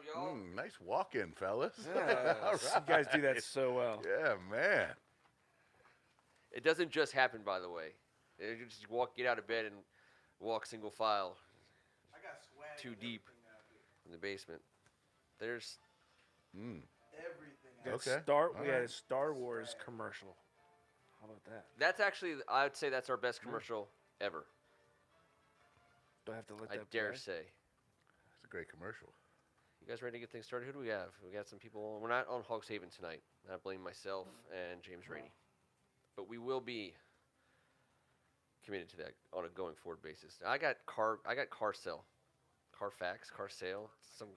up, y'all? Nice walk-in, fellas. Yeah, All you guys do that right. so well. Yeah, man. It doesn't just happen, by the way. You just get out of bed and walk single file I got swag. too and deep everything that I do. in the basement. There's Everything. We got Okay. We had a Alright. Star Wars commercial. How about that? that's actually I would say that's our best commercial ever. Do I have to let I that dare play? say. It's a great commercial. You guys ready to get things started? Who do we have? We got some people. We're not on Hogs Haven tonight. I blame myself and James Rainey, but we will be committed to that on a going forward basis. I got car sale, Carfax, car sale. Some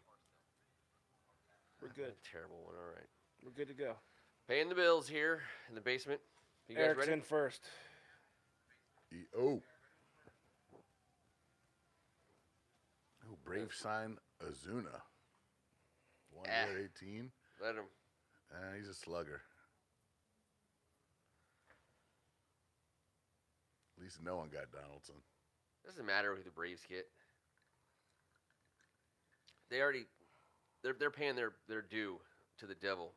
We're good. terrible one. All right, We're good to go. paying the bills here in the basement. You guys Eric's ready? in first. Oh, Brave sign Azuna. 1 year, 18. Let him. He's a slugger. At least no one got Donaldson. Doesn't matter who the Braves get. They're paying their due to the devil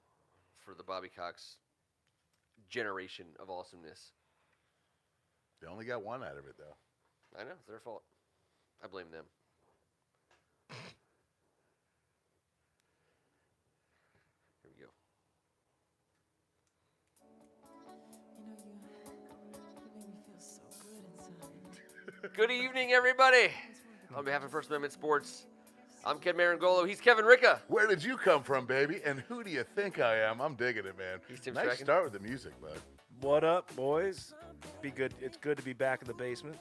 for the Bobby Cox generation of awesomeness. They only got one out of it, though. I know, it's their fault. I blame them. Here we go. You make me feel so good inside. Good evening, everybody. On behalf of First Amendment Sports, I'm Ken Marangolo. He's Kevin Ricca. Where did you come from, baby? And who do you think I am? I'm digging it, man. He's Tim Nice Strachan. start with the music, bud. What up, boys? Be good. It's good to be back in the basement.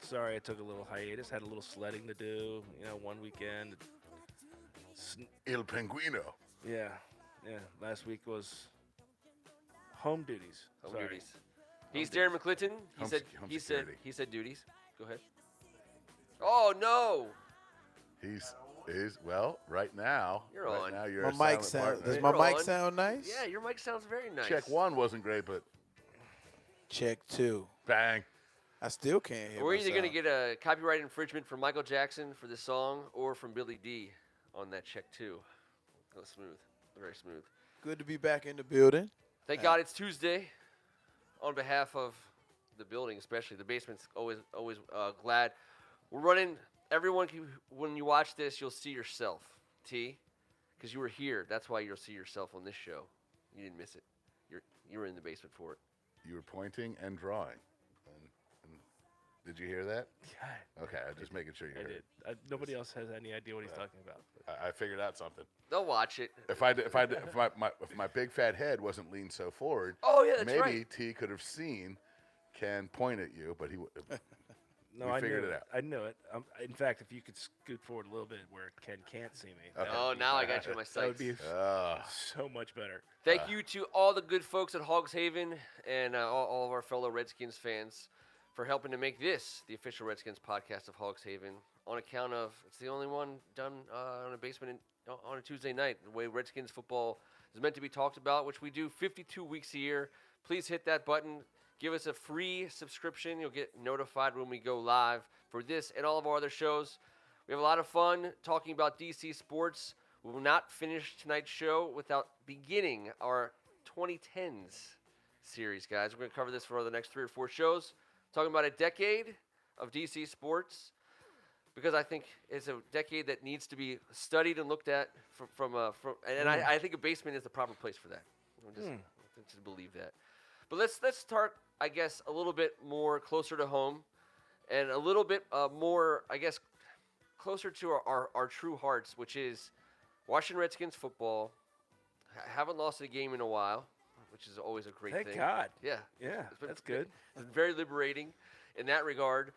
Sorry, I took a little hiatus. Had a little sledding to do. One weekend. Il Penguino. Yeah. Last week was home duties. Home Sorry. duties. He's Darren McClinton. Home He security. said duties. Go ahead. Oh no! Well, right now. You're right on. Now you're My a mic silent sound. partner. Does You're my mic on. sound nice? Yeah, your mic sounds very nice. Check 1 wasn't great, but Check 2. bang. I still can't hear We're either going to myself. get a copyright infringement from Michael Jackson for this song or from Billy D on that check too. Go smooth, very smooth. Good to be back in the building. Thank God it's Tuesday. On behalf of the building, especially the basement's always glad. We're running. Everyone, when you watch this, you'll see yourself, T, because you were here. That's why you'll see yourself on this show. You didn't miss it. You were in the basement for it. You were pointing and drawing. And did you hear that? Yeah, Okay, I'm just making sure you I heard did. Nobody else has any idea what he's talking about. it. I figured out something. They'll watch it. If my big fat head wasn't leaned so forward, Oh yeah, that's maybe right. T could have seen Ken point at you, but he No, We I figured knew it out. I knew it. In fact, if you could scoot forward a little bit where Ken can't see me, Okay. Oh, now I got you on my that would sights. be so much better. Thank you to all the good folks at Hogs Haven and all of our fellow Redskins fans for helping to make this the official Redskins podcast of Hogs Haven. On account of it's the only one done on a basement on a Tuesday night. The way Redskins football is meant to be talked about, which we do 52 weeks a year. Please hit that button. Give us a free subscription. You'll get notified when we go live for this and all of our other shows. We have a lot of fun talking about DC sports. We will not finish tonight's show without beginning our 2010s series, guys. We're going to cover this for the next 3 or 4 shows. Talking about a decade of DC sports because I think it's a decade that needs to be studied and looked at I think a basement is the proper place for that. Just believe that. But let's start, I guess, a little bit more closer to home and a little bit more, I guess, closer to our true hearts, which is Washington Redskins football. Haven't lost a game in a while, which is always a great Thank thing. God. Yeah. Yeah, It's been- that's good. It's been very liberating in that regard.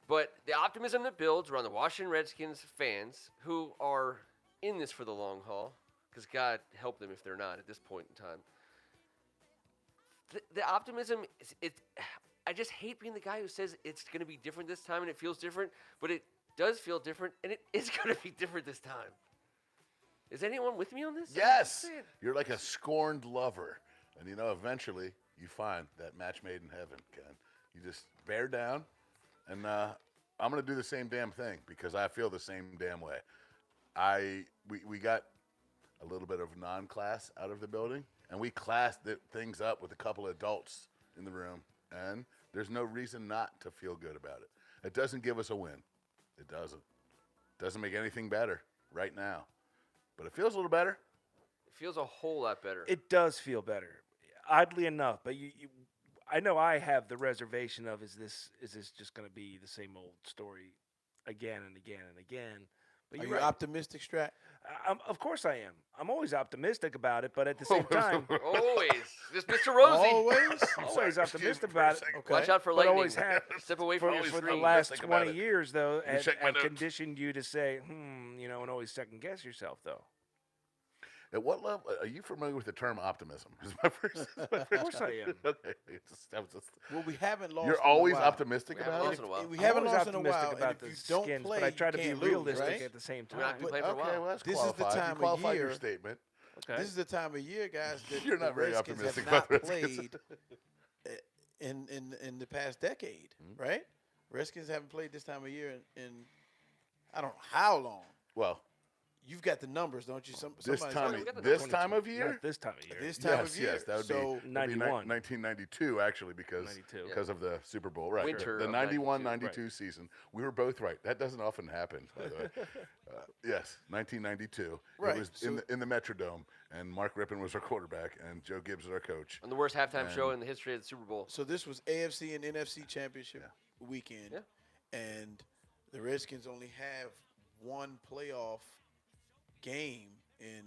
But the optimism that builds around the Washington Redskins fans who are in this for the long haul, because God help them if they're not at this point in time. The optimism, I just hate being the guy who says it's going to be different this time and it feels different, but it does feel different and it is going to be different this time. Is anyone with me on this? yes, I'm saying. you're like a scorned lover, and eventually you find that match made in heaven, Ken. You just bear down, and I'm gonna do the same damn thing because I feel the same damn way. we got a little bit of non-class out of the building, and we classed things up with a couple of adults in the room, and there's no reason not to feel good about it. It doesn't give us a win. It doesn't. Doesn't make anything better right now, but it feels a little better. It feels a whole lot better. It does feel better, oddly enough. But I know I have the reservation of is this just going to be the same old story again and again and again? But Are you're you right. optimistic, Strat? Of course I am. I'm always optimistic about it, but at the same time, Always. Just Mr. Rosie. Always. always optimistic about it. Okay. Watch out for But lightning. always have Step away for, from the for the screen. last Think about 20 it. years, though, You check my have notes. conditioned you to say, and always second guess yourself, though. At what level are you familiar with the term optimism? Is my first. Of course I am. Okay. Well, we haven't lost. You're in a always while. optimistic We haven't about lost it. in a while. We I'm haven't always lost in a optimistic while. about and the if you don't Skins, play, but I try to you be can't lose, realistic right? at the same We're not time. be playing for a Okay, while. well, that's This is the qualified. time You of qualified your year- statement. Okay. This is the time of year, guys, that You're not the very Redskins optimistic have not about the Redskins. played in the past decade, right? Redskins haven't played this time of year in I don't know how long. Well, You've got the numbers, don't you? this Somebody's time, we got the this 22. time of year. Not this time of year. This time yes, of year. yes, that would So be 91. 1992 actually because 92. because of the Super Bowl, right? Winter the of 91 92, 92 season. We were both right. That doesn't often happen, by the way. Yes, 1992. Right, It was so- in the Metrodome, and Mark Rippon was our quarterback, and Joe Gibbs was our coach. On the worst halftime show And- in the history of the Super Bowl. So this was AFC and NFC championship weekend, Yeah. and the Redskins only have one playoff game in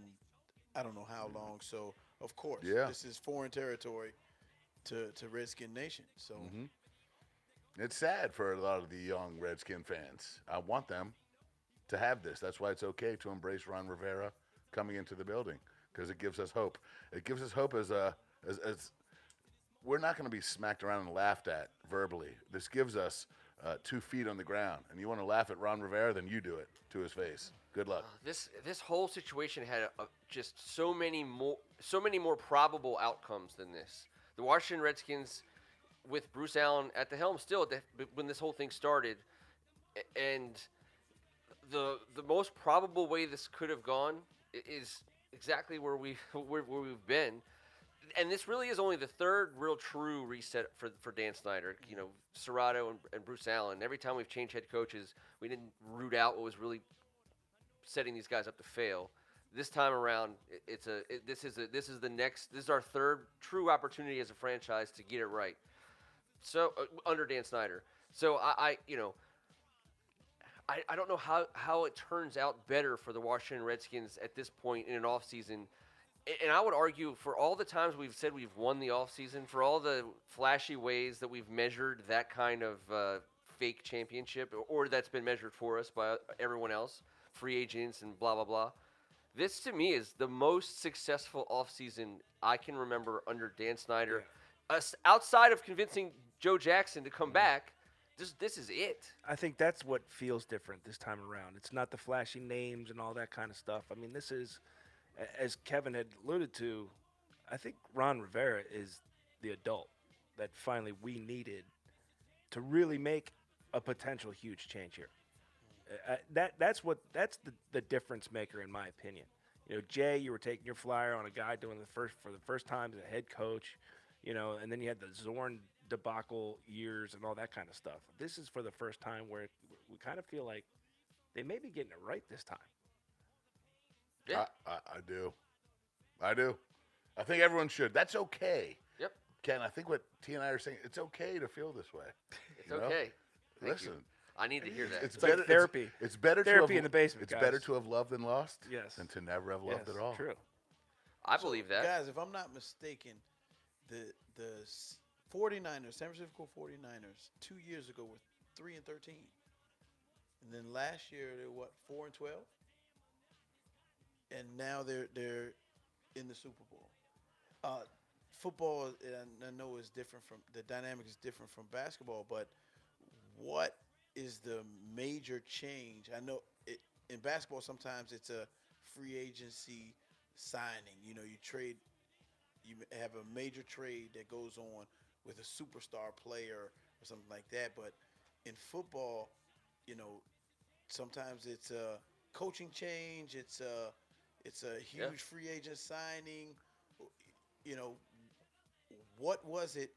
I don't know how long. So of course, Yeah. this is foreign territory to Redskin Nation. So Mm-hmm. It's sad for a lot of the young Redskin fans. I want them to have this. That's why it's okay to embrace Ron Rivera coming into the building because it gives us hope. It gives us hope as we're not going to be smacked around and laughed at verbally. This gives us 2 feet on the ground. And you want to laugh at Ron Rivera, then you do it to his face. Good luck. This whole situation had just so many more probable outcomes than this. The Washington Redskins, with Bruce Allen at the helm, still when this whole thing started, and the most probable way this could have gone is exactly where we've been, and this really is only the third real true reset for Dan Snyder. You know, Serrato and Bruce Allen. Every time we've changed head coaches, we didn't root out what was really setting these guys up to fail. This time around, this is our third true opportunity as a franchise to get it right. So under Dan Snyder, so I don't know how it turns out better for the Washington Redskins at this point in an offseason. And I would argue for all the times we've said we've won the offseason, for all the flashy ways that we've measured that kind of fake championship, or that's been measured for us by everyone else, free agents and blah, blah, blah. This, to me, is the most successful offseason I can remember under Dan Snyder. Outside of convincing Joe Jackson to come back, this is it. I think that's what feels different this time around. It's not the flashy names and all that kind of stuff. I mean, this is, as Kevin had alluded to, I think Ron Rivera is the adult that finally we needed to really make a potential huge change here. That's the difference maker in my opinion. You know, Jay, you were taking your flyer on a guy doing for the first time as a head coach, you know, and then you had the Zorn debacle years and all that kind of stuff. This is for the first time where we kind of feel like they may be getting it right this time. Yeah. I do. I think everyone should. That's okay. Yep. Ken, I think what T and I are saying, it's okay to feel this way. It's You know? okay. Thank Listen, you. I need to hear that. it's like better. therapy. It's better Therapy to have, in the basement, It's guys. better to have loved than lost. Yes. Than to never have loved Yes, at all. true. I believe that. guys, if I'm not mistaken, the 49ers, San Francisco 49ers, 2 years ago were 3-13, and then last year they were 4-12, and now they're in the Super Bowl. Football, and I know is different from the dynamic is different from basketball, but what is the major change? I know in basketball sometimes it's a free agency signing. You know, you have a major trade that goes on with a superstar player or something like that. But in football, you know, sometimes it's coaching change. It's a huge free agent signing. You know, what was it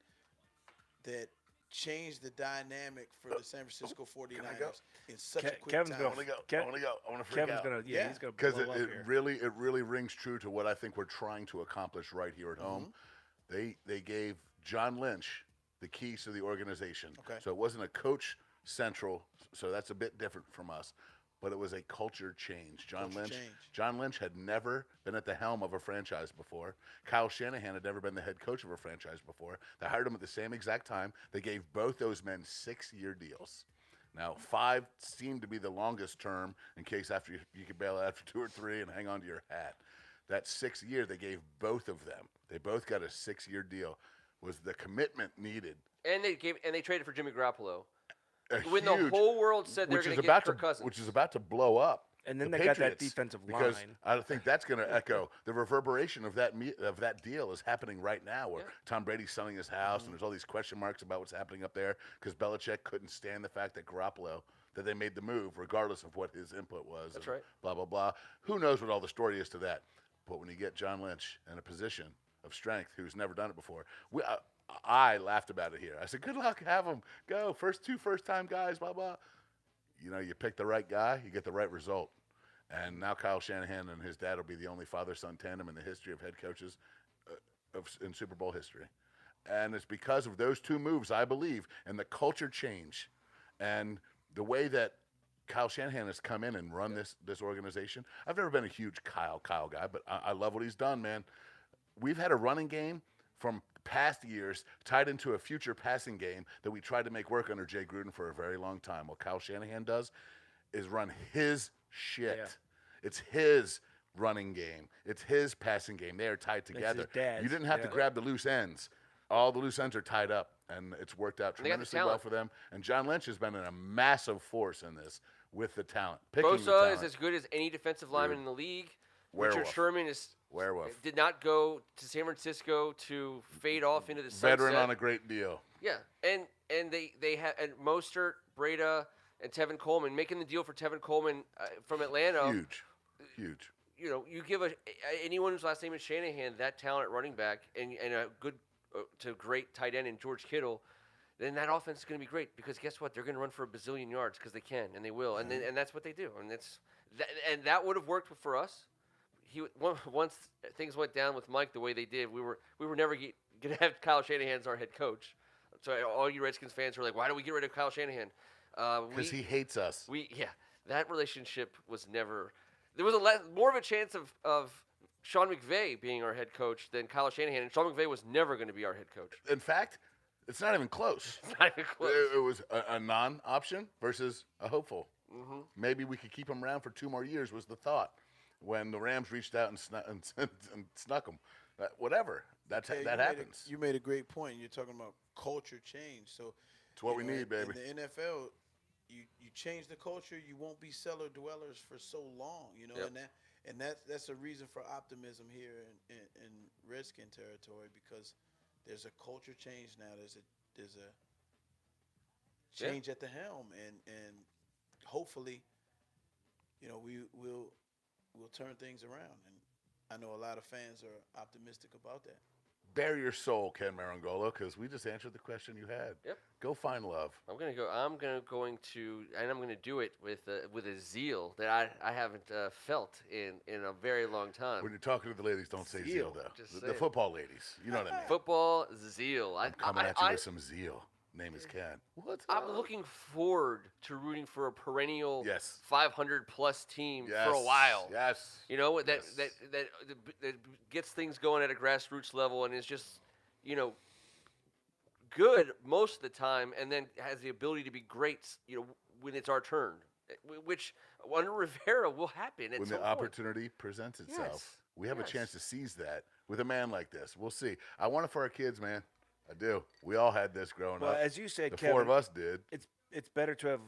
that changed the dynamic for the San Francisco 49ers in such a quick Kevin's time? gonna- I want to go. Kev- I want to go. I want to freak Kevin's out. gonna, Yeah. he's gonna Because blow up it here. really rings true to what I think we're trying to accomplish right here at home. They gave John Lynch the keys to the organization. Okay. So it wasn't a coach central, so that's a bit different from us. But it was a culture change. Culture change. John Lynch had never been at the helm of a franchise before. Kyle Shanahan had never been the head coach of a franchise before. They hired him at the same exact time. They gave both those men 6-year deals. Now, 5 seemed to be the longest term in case after you could bail out after 2 or 3 and hang on to your hat. That 6th year, they gave both of them. They both got a 6-year deal. Was the commitment needed? And they traded for Jimmy Garoppolo. A When the huge- whole world said they're which going is to get about Kirk to Cousins. which is about to blow up. And then the they got that Patriots, defensive because line. I think that's going to echo the reverberation of that deal is happening right now, where Yeah. Tom Brady's selling his house, and there's all these question marks about what's happening up there because Belichick couldn't stand the fact that Garoppolo that they made the move regardless of what his input was. That's and right. Blah blah blah. Who knows what all the story is to that? But when you get John Lynch in a position of strength, who's never done it before, I laughed about it here. I said, "Good luck, have him go first-time guys." Blah blah. You know, you pick the right guy, you get the right result. And now Kyle Shanahan and his dad will be the only father-son tandem in the history of head coaches in Super Bowl history. And it's because of those 2 moves, I believe, and the culture change and the way that Kyle Shanahan has come in and run this organization. I've never been a huge Kyle guy, but I love what he's done, man. We've had a running game from past years tied into a future passing game that we tried to make work under Jay Gruden for a very long time. What Kyle Shanahan does is run his shit. Yeah. It's his running game. It's his passing game. They are tied together. dad's, You didn't have to yeah. grab the loose ends. All the loose ends are tied up, and it's worked out And they got the tremendously well talent. for them. And John Lynch has been a massive force in this with the talent. Picking the Bosa talent. is as good as any defensive lineman in the league. Richard Werewolf. Sherman did not go to San Francisco to fade off into the sunset. Veteran on a great deal. Yeah, and they had and Mostert, Breda, and Tevin Coleman making the deal for Tevin Coleman from Atlanta. Huge. You know, you give anyone whose last name is Shanahan that talent at running back and a good to great tight end in George Kittle, then that offense is going to be great because guess what? They're going to run for a bazillion yards because they can and they will, and that's what they do, and that would have worked for us. Once things went down with Mike the way they did, we were never going to have Kyle Shanahan as our head coach. So all you Redskins fans were like, why do we get rid of Kyle Shanahan? Because he hates us. That relationship was never. There was more of a chance of Sean McVay being our head coach than Kyle Shanahan, and Sean McVay was never going to be our head coach. In fact, it's not even close. It's not even close. It was a non-option versus a hopeful. Mm-hmm. Maybe we could keep him around for 2 more years was the thought when the Rams reached out and snuck him. Whatever. That happens. You made a great point. You're talking about culture change. So It's what we need, baby. In the NFL, you change the culture, you won't be cellar dwellers for so long, Yep. and that's a reason for optimism here in Redskin territory because there's a culture change now. There's a change at the helm, and hopefully, we'll turn things around. And I know a lot of fans are optimistic about that. Bare your soul, Ken Marangolo, because we just answered the question you had. Yep. Go find love. I'm going to do it with a zeal that I haven't felt in a very long time. When you're talking to the ladies, don't say zeal, Zeal. though. Just The say it. football ladies. You know what I mean? Football zeal. I'm coming at you with some zeal. Name is Ken. What's I'm up? looking forward to rooting for a perennial Yes. 500-plus team Yes. for a while. Yes. You know, that Yes. that gets things going at a grassroots level and is just, good most of the time and then has the ability to be great, when it's our turn, which under Rivera will happen at When some the point. opportunity presents itself, Yes. we have a Yes. chance to seize that with a man like this. We'll see. I want it for our kids, man. I do. We all had this growing Well, up. as you said, The Kevin, 4 of us did. it's better to have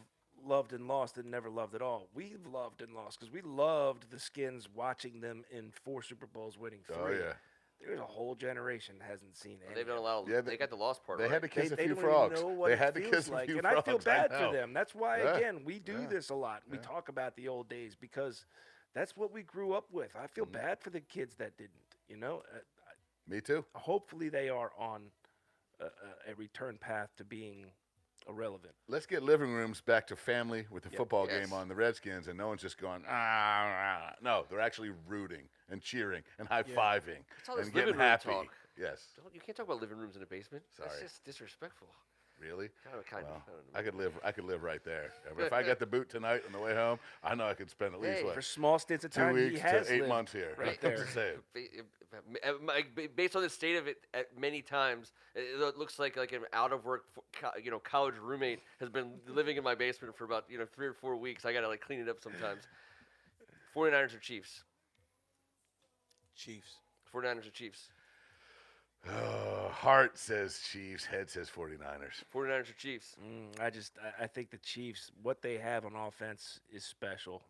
loved and lost than never loved at all. We've loved and lost because we loved the Skins watching them in 4 Super Bowls, winning 3. Oh, yeah. There's a whole generation that hasn't seen it. They've done a lot. Of, Yeah, they got the lost part. They right. had to kiss a They few don't frogs. even know what They it had to feels kiss a like. few And frogs. I feel bad for know. them. That's why, Yeah. again, we do Yeah. this a lot. We talk about the old days because that's what we grew up with. I feel bad for the kids that didn't. You know, Me too. hopefully they are on a return path to being irrelevant. Let's get living rooms back to family with the football Yes. game on the Redskins, and no one's just going, ah. No, they're actually rooting and cheering and high-fiving It's all this and getting living room happy. talk. Yes. You can't talk about living rooms in a basement. Sorry. That's just disrespectful. Really? Kind Well, of. I could live right there. If I got the boot tonight on the way home, I know I could spend at least Hey, what, For small stints of 2 time, he weeks has to 8 lived months here. right I'm there. just saying. Based on the state of it, at many times it looks like an out of work, college roommate has been living in my basement for about 3 or 4 weeks. I gotta like clean it up sometimes. 49ers or Chiefs? Chiefs. 49ers or Chiefs? Heart says Chiefs, head says 49ers. 49ers or Chiefs? I think the Chiefs, what they have on offense is special.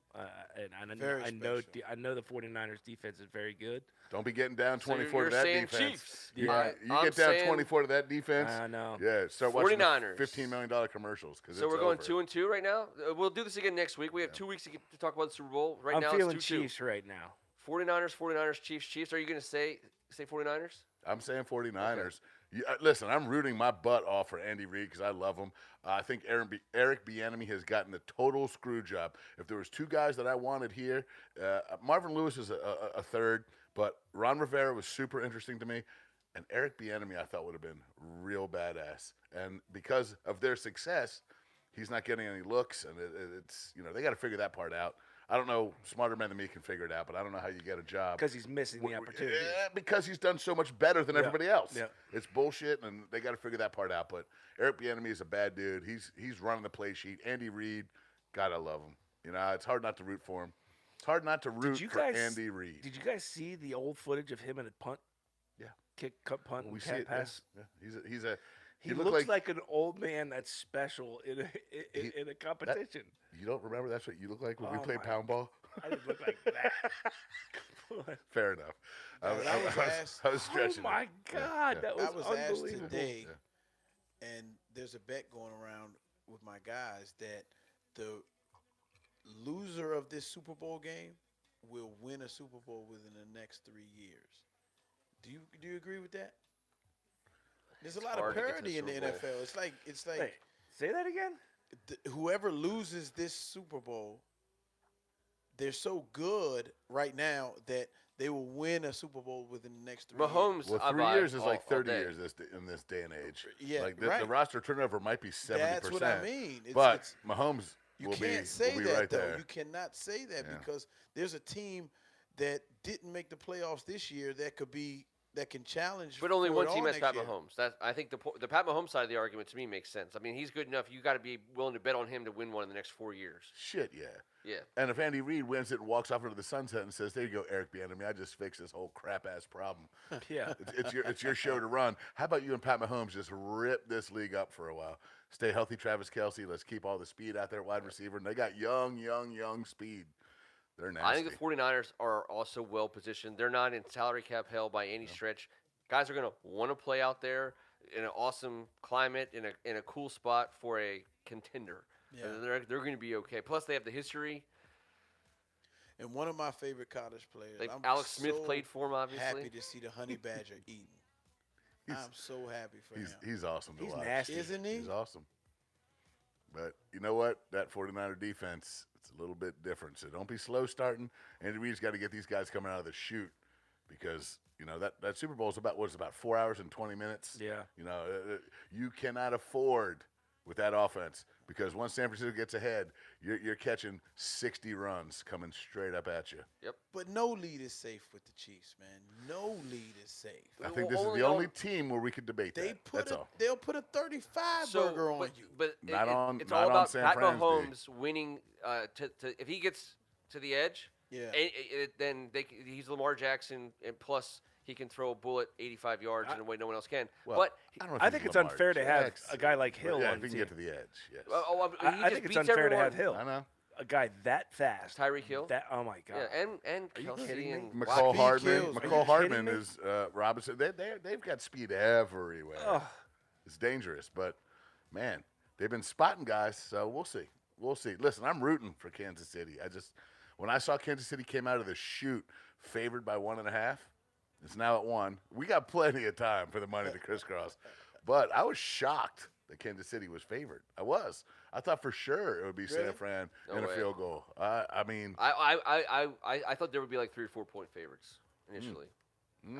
And Very I know special. I know the 49ers defense is very good. Don't be getting down So 24 you're to that saying defense. Chiefs. You, Yeah. you I'm get down saying- 24 to that defense. I know. Yeah, start watching the 49ers. $15 million commercials. So we're going 2-2 right now. We'll do this again next week. We have 2 weeks to talk about the Super Bowl. Right I'm now feeling it's 2-2. Chiefs right now. 49ers, Chiefs. Are you going to say 49ers? I'm saying 49ers. Listen, I'm rooting my butt off for Andy Reid because I love him. I think Eric Bieniemy has gotten a total screw job. If there was 2 guys that I wanted here, Marvin Lewis is a third, but Ron Rivera was super interesting to me, and Eric Bieniemy I thought would have been real badass. And because of their success, he's not getting any looks, and it's they got to figure that part out. I don't know, smarter men than me can figure it out, but I don't know how you get a job. Because he's missing the opportunity. Yeah, because he's done so much better than everybody else. Yeah. It's bullshit, and they got to figure that part out. But Eric Bieniemy is a bad dude. He's running the play sheet. Andy Reid, God, I love him. It's hard not to root for him. It's hard not to root for Andy Reid. Did you guys see the old footage of him in a punt? Yeah. Cut punt. We and see cat it. pass. Yeah. He looks like an old man that's special in a competition. You don't remember that's what you look like when we Oh played my pound ball? I didn't look like that. Fair enough. Man, I was asked- I was stretching. Oh my God, that was I was asked unbelievable. today, and there's a bet going around with my guys that the loser of this Super Bowl game will win a Super Bowl within the next 3 years. Do you agree with that? There's a lot of hard to get to parity the in the Super Bowl. NFL. It's like Wait, say that again? whoever loses this Super Bowl, they're so good right now that they will win a Super Bowl within the next 3 years. Mahomes. Well, I 3 buy years is all- like 30 all day. years in this day and age. Yeah, like the right. roster turnover might be 70%. That's what I mean. But Mahomes You will can't be, say will be that right though. there. You cannot say that Yeah. because there's a team that didn't make the playoffs this year that can challenge. But only for one it all team has next Pat year. Mahomes. I think the Pat Mahomes side of the argument to me makes sense. I mean, he's good enough. You got to be willing to bet on him to win one in the next 4 years. Shit, yeah. Yeah. And if Andy Reid wins it and walks off into the sunset and says, "There you go, Eric Bieniemy, I just fixed this whole crap ass problem." Yeah. It's your show to run. How about you and Pat Mahomes just rip this league up for a while? Stay healthy, Travis Kelce. Let's keep all the speed out there, at wide receiver. And they got young speed. They're nasty. I think the 49ers are also well positioned. They're not in salary cap hell by any stretch. Guys are going to want to play out there in an awesome climate, in a cool spot for a contender. Yeah. They're going to be okay. Plus, they have the history. And one of my favorite college players. Like I'm Alex Smith so played for him, obviously. Happy to see the Honey Badger eating. I'm so happy for him. He's awesome to He's watch. nasty. Isn't he? He's awesome. But you know what? That 49er defense, it's a little bit different. So don't be slow starting. Andy Reid's got to get these guys coming out of the chute because, that Super Bowl is about 4 hours and 20 minutes. Yeah. You cannot afford with that offense because once San Francisco gets ahead, you're catching 60 runs coming straight up at you. But no lead is safe with the Chiefs, man. No lead is safe. I think this is Only the on- only team where we could debate that. That's all. They'll put a 35 burger on you. But Not on- it's not all on about San Pat Fran's day. Mahomes winning. If he gets to the edge, Yeah. then he's Lamar Jackson, and plus he can throw a bullet 85 yards in a way no one else can. Well, but I don't know if I he's think it's Lamar unfair to have Jackson, a guy like but Hill yeah, on if the he can team. get to the edge, yes. he I just think it's beats unfair to everyone. have Hill. I know. a guy that fast. Tyreek Hill. That oh my god. Yeah, and Are you Kelsey kidding me? and McCall Speed Hardman. kills, man. McCall Are you Hardman kidding me? is Robinson. They've got speed everywhere. Ugh. It's dangerous, but man, they've been spotting guys, so we'll see. We'll see. Listen, I'm rooting for Kansas City. When I saw Kansas City came out of the chute favored by 1.5, it's now at 1. We got plenty of time for the money to crisscross, but I was shocked that Kansas City was favored. I thought for sure it would be San Really? Fran No and a way. field goal. I mean, I thought there would be like 3 or 4 point favorites initially.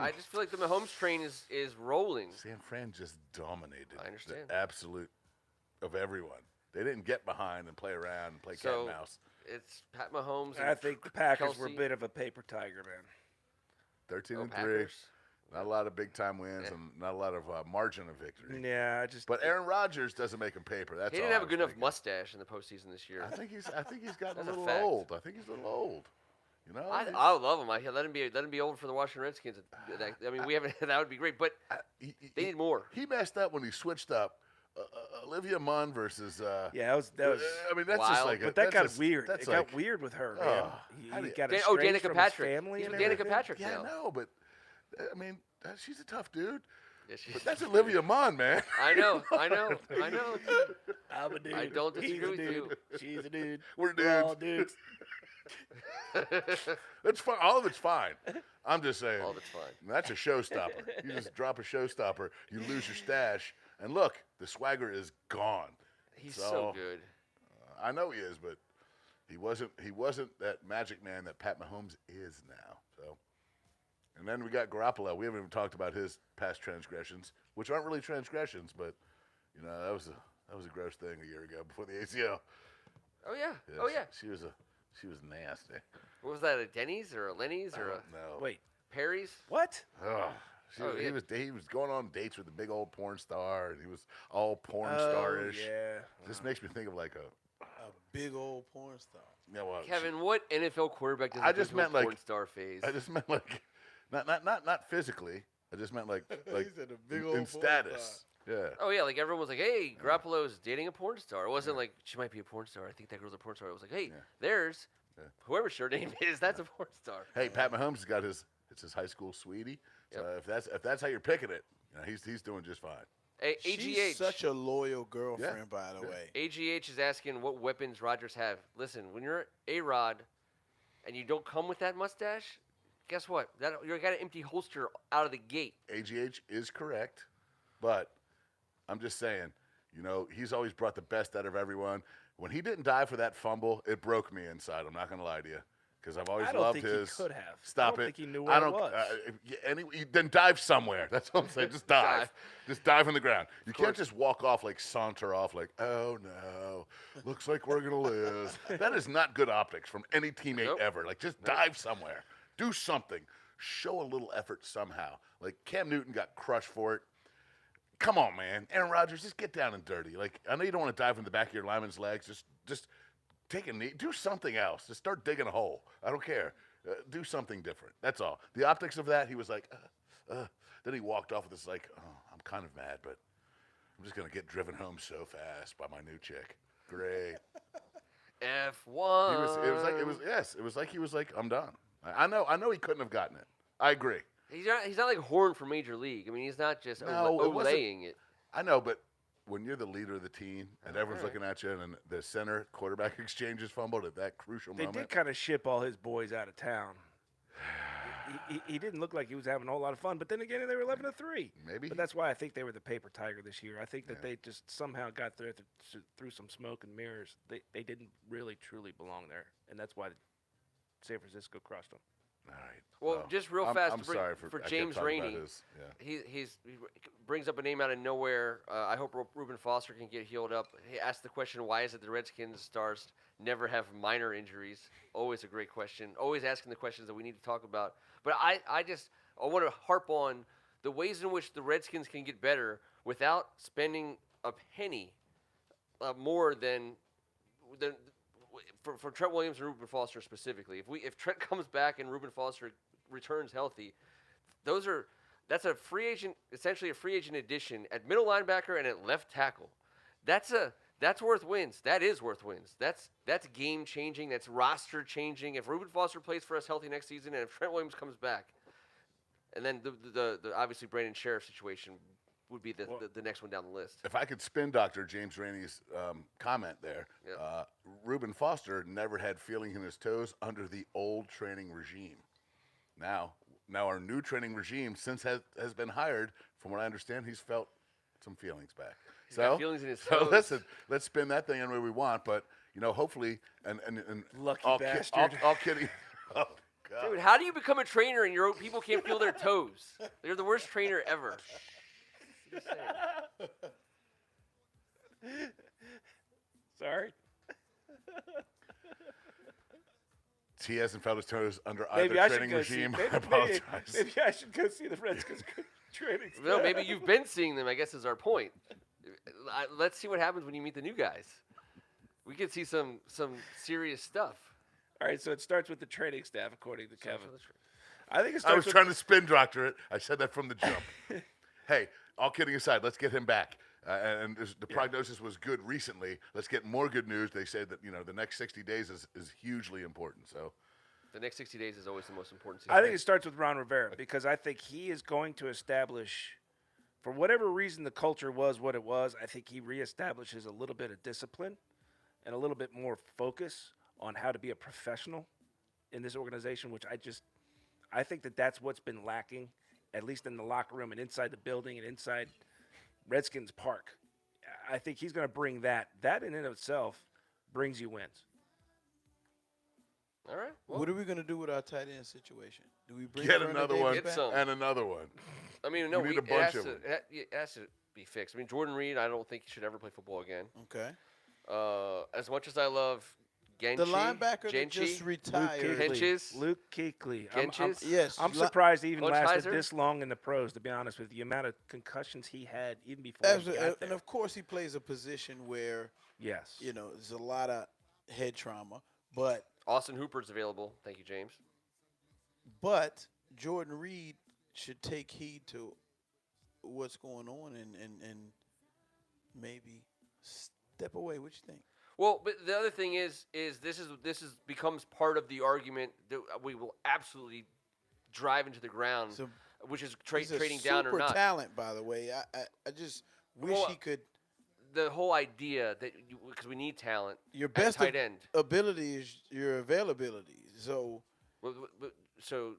I just feel like the Mahomes train is rolling. San Fran just dominated. I understand. The absolute of everyone. They didn't get behind and play around and play cat So- and mouse. It's Pat Mahomes. And I think the Packers were a Kelsey. bit of a paper tiger, man. 13 Oh, and 3. Packers. Not a lot of big time wins Yeah. and not a lot of margin of victory. Yeah, I just. But Aaron Rodgers doesn't make him paper. That's He all didn't have I a good was enough thinking. mustache in the postseason this year. I think he's gotten That's a a little fact. old. I think he's a little old. You know, I love him. Let him be old for the Washington Redskins. I mean, we haven't. That would be great, but they need more. He messed up when he switched up Olivia Munn versus. Yeah, that was. I mean, that's wild. just like. But that that's got just- weird. That's It like, got weird with her, man. how He do you- got Dan- estranged Danica from Patrick. his family He's and with Danica everything. Patrick Yeah, now. no, but I mean, she's a tough dude. Yeah, she's- But that's Olivia Munn, man. I know. I'm a dude. I don't He's disagree a with you. dude. She's a dude. We're We're all dudes. dudes. That's fine. All of it's fine. I'm just saying. All of it's fine. That's a showstopper. You just drop a showstopper, you lose your stash, and look, the swagger is gone. He's So, so good. I know he is, but he wasn't that magic man that Pat Mahomes is now. So, and then we got Garoppolo. We haven't even talked about his past transgressions, which aren't really transgressions, but you know that was a gross thing a year ago before the ACL. Oh yeah. Oh yeah. She was nasty. What was that? A Denny's or a Lenny's or a No. Wait, Perry's? what? Oh, Oh, yeah. he was going on dates with a big old porn star, and he was all porn Oh, star-ish. yeah. This makes me think of like a A big old porn star. well, Kevin, what NFL quarterback does I just go meant, through a like- porn star phase? I just meant like not physically. I just meant like He said a big old in porn status. Yeah. Oh yeah, like everyone was like, "Hey, Garoppolo's dating a porn star." It wasn't like she might be a porn star. I think that girl's a porn star. It was like, "Hey, Yeah. there's Yeah. whoever's her name is. That's a porn star." Hey, Pat Mahomes has got his high school sweetie. So if that's how you're picking it, you know, he's doing just fine. Hey, She's AGH. such a loyal girlfriend, by the way. AGH is asking what weapons Rodgers have. Listen, when you're A-Rod and you don't come with that mustache, guess what? You got an empty holster out of the gate. AGH is correct, but I'm just saying, you know, he's always brought the best out of everyone. When he didn't dive for that fumble, it broke me inside. I'm not gonna lie to you, because I've always I don't loved think his. he could have. Stop I don't it! think he knew where I it don't. was. Then dive somewhere. That's what I'm saying. Just dive. Just dive on the ground. You can't course. just walk off like saunter off like, oh no, looks like we're gonna lose. That is not good optics from any teammate Nope. ever. Like just dive somewhere. Do something. Show a little effort somehow. Like Cam Newton got crushed for it. Come on, man. Aaron Rodgers, just get down and dirty. Like I know you don't want to dive in the back of your lineman's legs. Just take a knee. Do something else. Just start digging a hole. I don't care. Do something different. That's all. The optics of that, he was like, then he walked off with this like, oh, I'm kind of mad, but I'm just gonna get driven home so fast by my new chick. Great. F1. It was like he was like, I'm done. I know he couldn't have gotten it. I agree. He's not like Horn for Major League. I mean, he's not just No, it wasn't- olaying it. I know, but when you're the leader of the team and everyone's Alright. looking at you and the center quarterback exchanges fumbled at that crucial They moment. did kind of ship all his boys out of town. He didn't look like he was having a whole lot of fun, but then again, they were 11-3. Maybe. But that's why I think they were the paper tiger this year. I think that they just somehow got through some smoke and mirrors. They didn't really truly belong there, and that's why San Francisco crushed them. All right. Well, just real fast I'm to bring, sorry for I kept James talking about Rainey. his- yeah. He brings up a name out of nowhere. I hope Reuben Foster can get healed up. He asked the question, why is it the Redskins stars never have minor injuries? Always a great question. Always asking the questions that we need to talk about. But I want to harp on the ways in which the Redskins can get better without spending a penny more than for Trent Williams and Reuben Foster specifically. If Trent comes back and Reuben Foster returns healthy, that's a free agent, essentially a free agent addition at middle linebacker and at left tackle. That's That's worth wins. That is worth wins. That's game changing. That's roster changing. If Reuben Foster plays for us healthy next season, and if Trent Williams comes back, and then the obviously Brandon Sheriff situation would be the next one down the list. If I could spin Dr. James Rainey's comment there, Yep. Reuben Foster never had feeling in his toes under the old training regime. Now our new training regime, since has been hired, from what I understand, he's felt some feelings back. He's got feelings in his so toes. listen, let's spin that thing any way we want, but hopefully, and Lucky all bastard. all kidding. Oh, God. Dude, how do you become a trainer and your people can't feel their toes? You're the worst trainer ever. Just saying. Sorry. He hasn't felt his toes under Maybe either I should training go see. regime. Maybe, I apologize. maybe I should go see the Redskins training. No, maybe you've been seeing them, I guess is our point. Let's see what happens when you meet the new guys. We could see some serious stuff. All right, so it starts with the training staff, according to Kevin. So I think it I starts was with trying to spin doctor it. I said that from the jump. Hey, all kidding aside, let's get him back. The prognosis was good recently. Let's get more good news. They say that the next 60 days is hugely important. So the next 60 days is always the most important. I think it starts with Ron Rivera because I think he is going to establish, for whatever reason the culture was what it was, I think he reestablishes a little bit of discipline and a little bit more focus on how to be a professional in this organization, which I think that's what's been lacking, at least in the locker room and inside the building and inside Redskins Park. I think he's going to bring that. That in and of itself brings you wins. All right. Well, What are we gonna do with our tight end situation? Do we bring get Vernon another Davis one Get back? some. and another one. I mean, no, we need a it bunch has of to, them. it has to be fixed. I mean, Jordan Reed, I don't think he should ever play football again. Okay. As much as I love Genchi, The linebacker that Genchi, just retired. Henches. Luke Kuechly. Genches. Yes. I'm surprised he even Coach lasted Heiser? this long in the pros, to be honest with you. The amount of concussions he had even before he got And there. of course, he plays a position where Yes. there's a lot of head trauma, but Austin Hooper's available. Thank you, James. Jordan Reed should take heed to what's going on and maybe step away. What you think? Well, but the other thing is this becomes part of the argument that we will absolutely drive into the ground, So which is he's a trading down or super not. talent, by the way. I just wish Well, he could. The whole idea that because we need talent Your at best tight end. ability is your availability. So So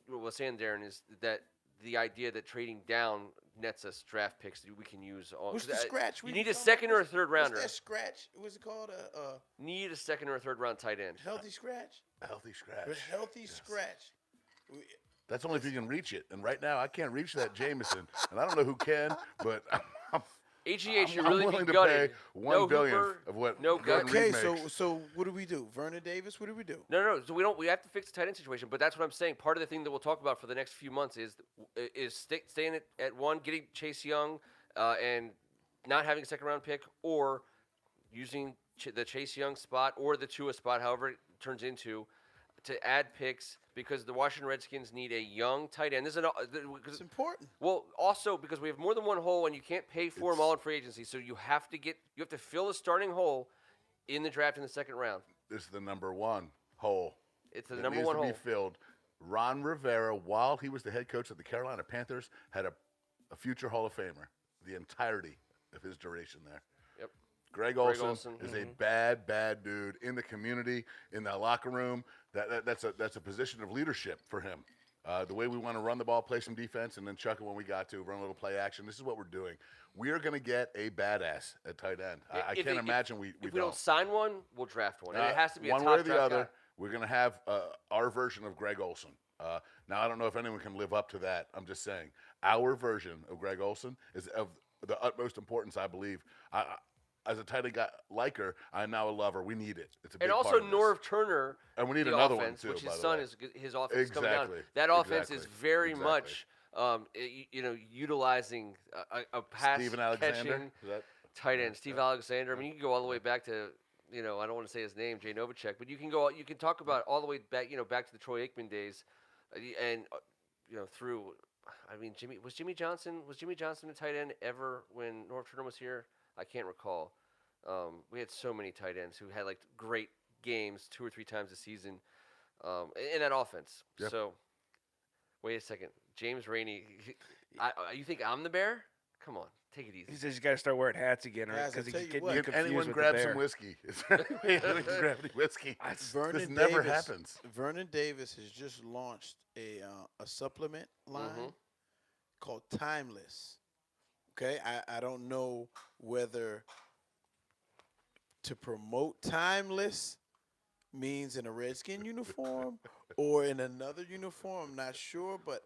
what we're saying, Darren, is that the idea that trading down nets us draft picks that we can use on. what's the 'cause scratch? You need a second or a third What's rounder. that scratch? What's it called? A Need a second or a third round tight end. healthy scratch? Healthy scratch. A healthy scratch. That's only if you can reach it. And right now, I can't reach that Jameson. And I don't know who can, but AGH should I'm really willing be to gutted. pay No 1 billionth Hooper, of what no Jordan gut. Reed Okay, makes. so what do we do? Vernon Davis, what do we do? No. So we have to fix the tight end situation. But that's what I'm saying. Part of the thing that we'll talk about for the next few months is staying at one, getting Chase Young, and not having a second round pick, or using the Chase Young spot or the Tua spot, however it turns into, to add picks because the Washington Redskins need a young tight end. This is It's important. well, also because we have more than one hole and you can't pay for them all in free agency, so you have to fill a starting hole in the draft in the second round. This is the number one hole. It's the that number needs one to hole. be filled. Ron Rivera, while he was the head coach of the Carolina Panthers, had a future Hall of Famer the entirety of his duration there. Yep. Greg Greg Olson Olson. is a bad dude in the community, in the locker room. That's a position of leadership for him. The way we want to run the ball, play some defense, and then chuck it when we got to, run a little play action. This is what we're doing. We are going to get a badass at tight end. I If can't it- imagine we If we don't sign one, we'll draft one, and it has to be a one top way or the draft other. guy. We're going to have our version of Greg Olson. Now, I don't know if anyone can live up to that. I'm just saying. Our version of Greg Olson is of the utmost importance, I believe. As a tight end guy like her, I'm now a lover. We need it. It's a big And also part of this. Norv Turner, And we need the another one, offense, too, which by his the son way. is his offense is coming Exactly. down. That offense is Exactly. very Exactly. much, utilizing a pass Steven Alexander. catching Is that- tight end, Steve Alexander. I mean, you can go all the way back to, I don't want to say his name, Jay Novacek, but you can talk about all the way back, back to the Troy Aikman days, and through. I mean, was Jimmy Johnson a tight end ever when Norv Turner was here? I can't recall. We had so many tight ends who had like great games 2 or 3 times a season in that offense. Yeah. So, wait a second, James Rainey. You think I'm the bear? Come on, take it He easy. says you got to start wearing hats again, right? Guys, Because I he tell keeps you getting what. you Can confused anyone with grab the some bear. whiskey? Is there anyone can grab any whiskey? Vernon This never Davis, happens. Vernon Davis has just launched a supplement line Mhm. called Timeless. Okay, I don't know whether to promote Timeless means in a Redskin uniform or in another uniform. I'm not sure, but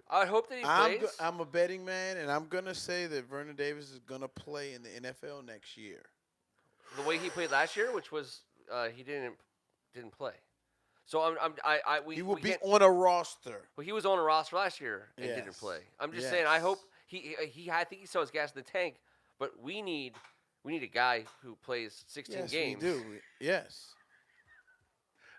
I hope that he plays. I'm a betting man, and I'm gonna say that Vernon Davis is gonna play in the NFL next year. The way he played last year, which was he didn't play. So He will we be can't. on a roster. Well, he was on a roster last year and didn't Yes. play. I'm just saying. I Yes. hope I think he saw his gas in the tank, but we need a guy who plays 16 Yes, games. we do. Yes.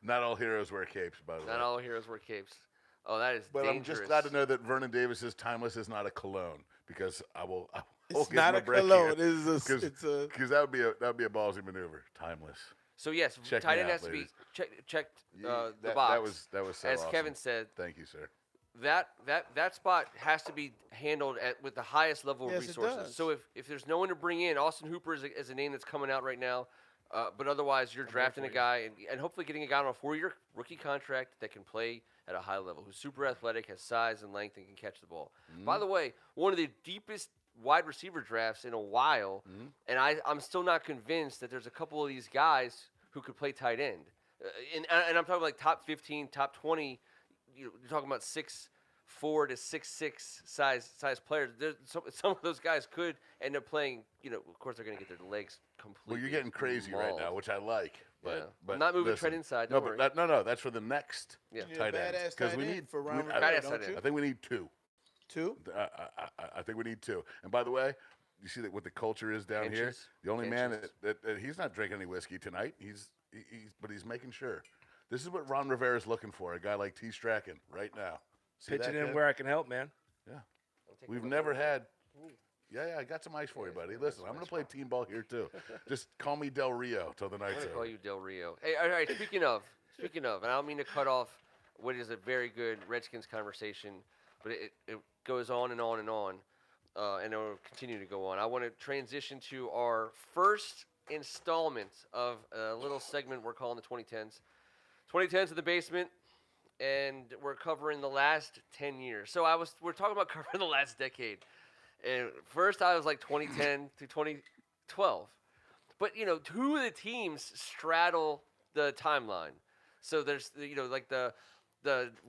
Not all heroes wear capes, by the way. Not all heroes wear capes. Oh, that is But dangerous. I'm just glad to know that Vernon Davis's Timeless is not a cologne, because I will It's give not him a break cologne. here. It's a. Because that would be a ballsy maneuver. Timeless. So yes, Check tight me end out, has to be ladies. checked the that, box. That was so as awesome. Kevin said, Thank you, sir. that spot has to be handled with the highest level of Yes, it resources. does. So if there's no one to bring in, Austin Hooper is a name that's coming out right now. But otherwise, you're drafting a guy and hopefully getting a guy on a 4-year rookie contract that can play at a high level, who's super athletic, has size and length, and can catch the ball. By the way, one of the deepest wide receiver drafts in a while, and I'm still not convinced that there's a couple of these guys who could play tight end. And I'm talking like top 15, top 20. You're talking about 6'4" to 6'6" size players. Some of those guys could end up playing. Of course, they're going to get their legs completely. Well, you're getting crazy right now, mauled. which I like. But, Yeah. but I'm not moving listen, Trent inside, No, don't but worry. no, that's for the next Yeah. You need a tight end. badass Because tight we end need for Ron we- Rivera, Badass don't tight you? end. I think we need two. Two. I think we need two. And by the way, you see that what the culture is down here. Pinches. The only man Pinches. that he's not drinking any whiskey tonight. But he's making sure. This is what Ron Rivera is looking for. A guy like T. Strachan right now. See Pitching that, in kid? where I can help, man. We've never had. Yeah, I got some ice for you, buddy. Listen, I'm gonna play team ball here too. Just call me Del Rio till the I'm night's gonna over. call you Del Rio. Hey, all right. Speaking of, and I don't mean to cut off what is a very good Redskins conversation, but it goes on and on and on, and it will continue to go on. I want to transition to our first installment of a little segment we're calling the 2010s. 2010s of the basement, and we're covering the last 10 years. So we're talking about covering the last decade. And first I was like 2010 to 2012. But, two of the teams straddle the timeline. So there's, like the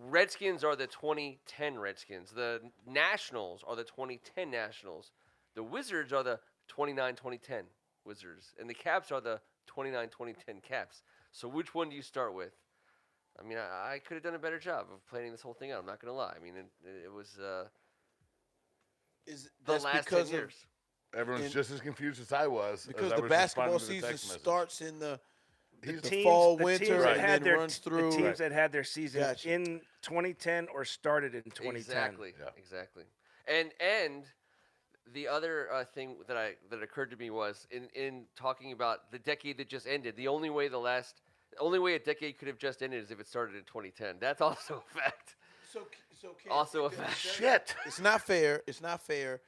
Redskins are the 2010 Redskins. The Nationals are the 2010 Nationals. The Wizards are the 2010 Wizards. And the Caps are the 2010 Caps. So which one do you start with? I mean, I could have done a better job of planning this whole thing out. I'm not going to lie. I mean, it was the That's last because 10 years. Everyone's in- just as confused as I was. Because as I the was basketball responding to the season text message. starts in the He's The fall, the winter, teams that and had then their runs through. the teams that had their season Gotcha. in 2010 or started in 2010. Exactly. Yeah. Exactly. And the other thing that occurred to me was in talking about the decade that just ended. The only way a decade could have just ended is if it started in 2010. That's also a fact. So Ken, Also a because fact. Shit. It's not fair. It's not fair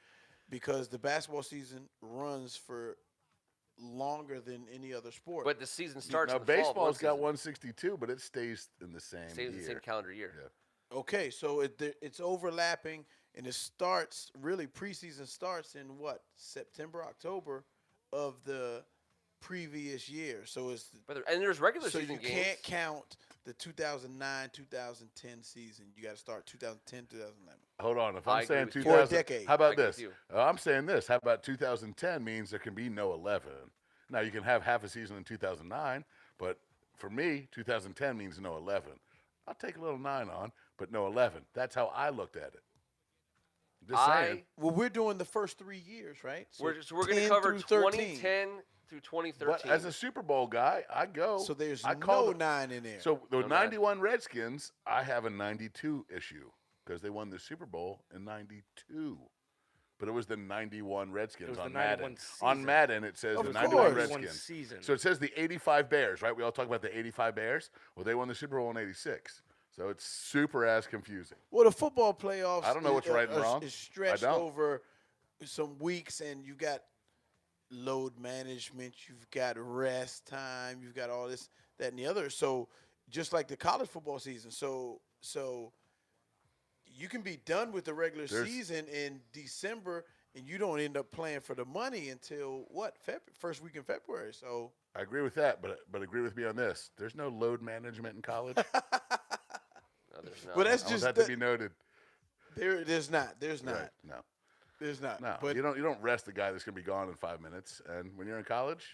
because the basketball season runs for longer than any other sport. But the season starts Now in the fall. of one baseball's got season. 162, but it stays in the same Stays in the year. same calendar year. Yeah. okay, so it's overlapping, and it starts really preseason starts in what, September, October of the previous year. So it's And there's regular so season you games. can't count the 2009 2010 season. You got to start 2010 2011. Hold on. If I I'm agree saying with you. 2000, For a decade. how I about agree with this? you. I'm saying this. How about 2010 means there can be no 11. Now you can have half a season in 2009, but for me, 2010 means no 11. I'll take a little 9 on, but no 11. That's how I looked at it. Just saying. Well, we're doing the first 3 years, right? We're going to 10 cover through 13. 2010 through 2013. But as a Super Bowl guy, I go. So there's I no call the- 9 in there. So the No 91 Redskins, I have a 92 issue because they won the Super Bowl in 92. but it was the 91 Redskins It was the on 91 Madden. season. On Madden, it says Of the course. 91 91 Redskins. season. So it says the 85 Bears, right? We all talk about the 85 Bears. Well, they won the Super Bowl in 86. So it's super ass confusing. Well, the football playoffs. I don't know what's right and wrong. Is stretched I don't. over some weeks, and you got load management, you've got rest time, you've got all this, that, and the other. So just like the college football season, so you can be done with the regular season in December, and you don't end up playing for the money until what? First week in February. So I agree with that, but agree with me on this. There's no load management in college. No, there's not. but that's I want just that to be noted. there's not. Right. No. There's not. No, But you don't rest the guy that's going to be gone in 5 minutes. And when you're in college,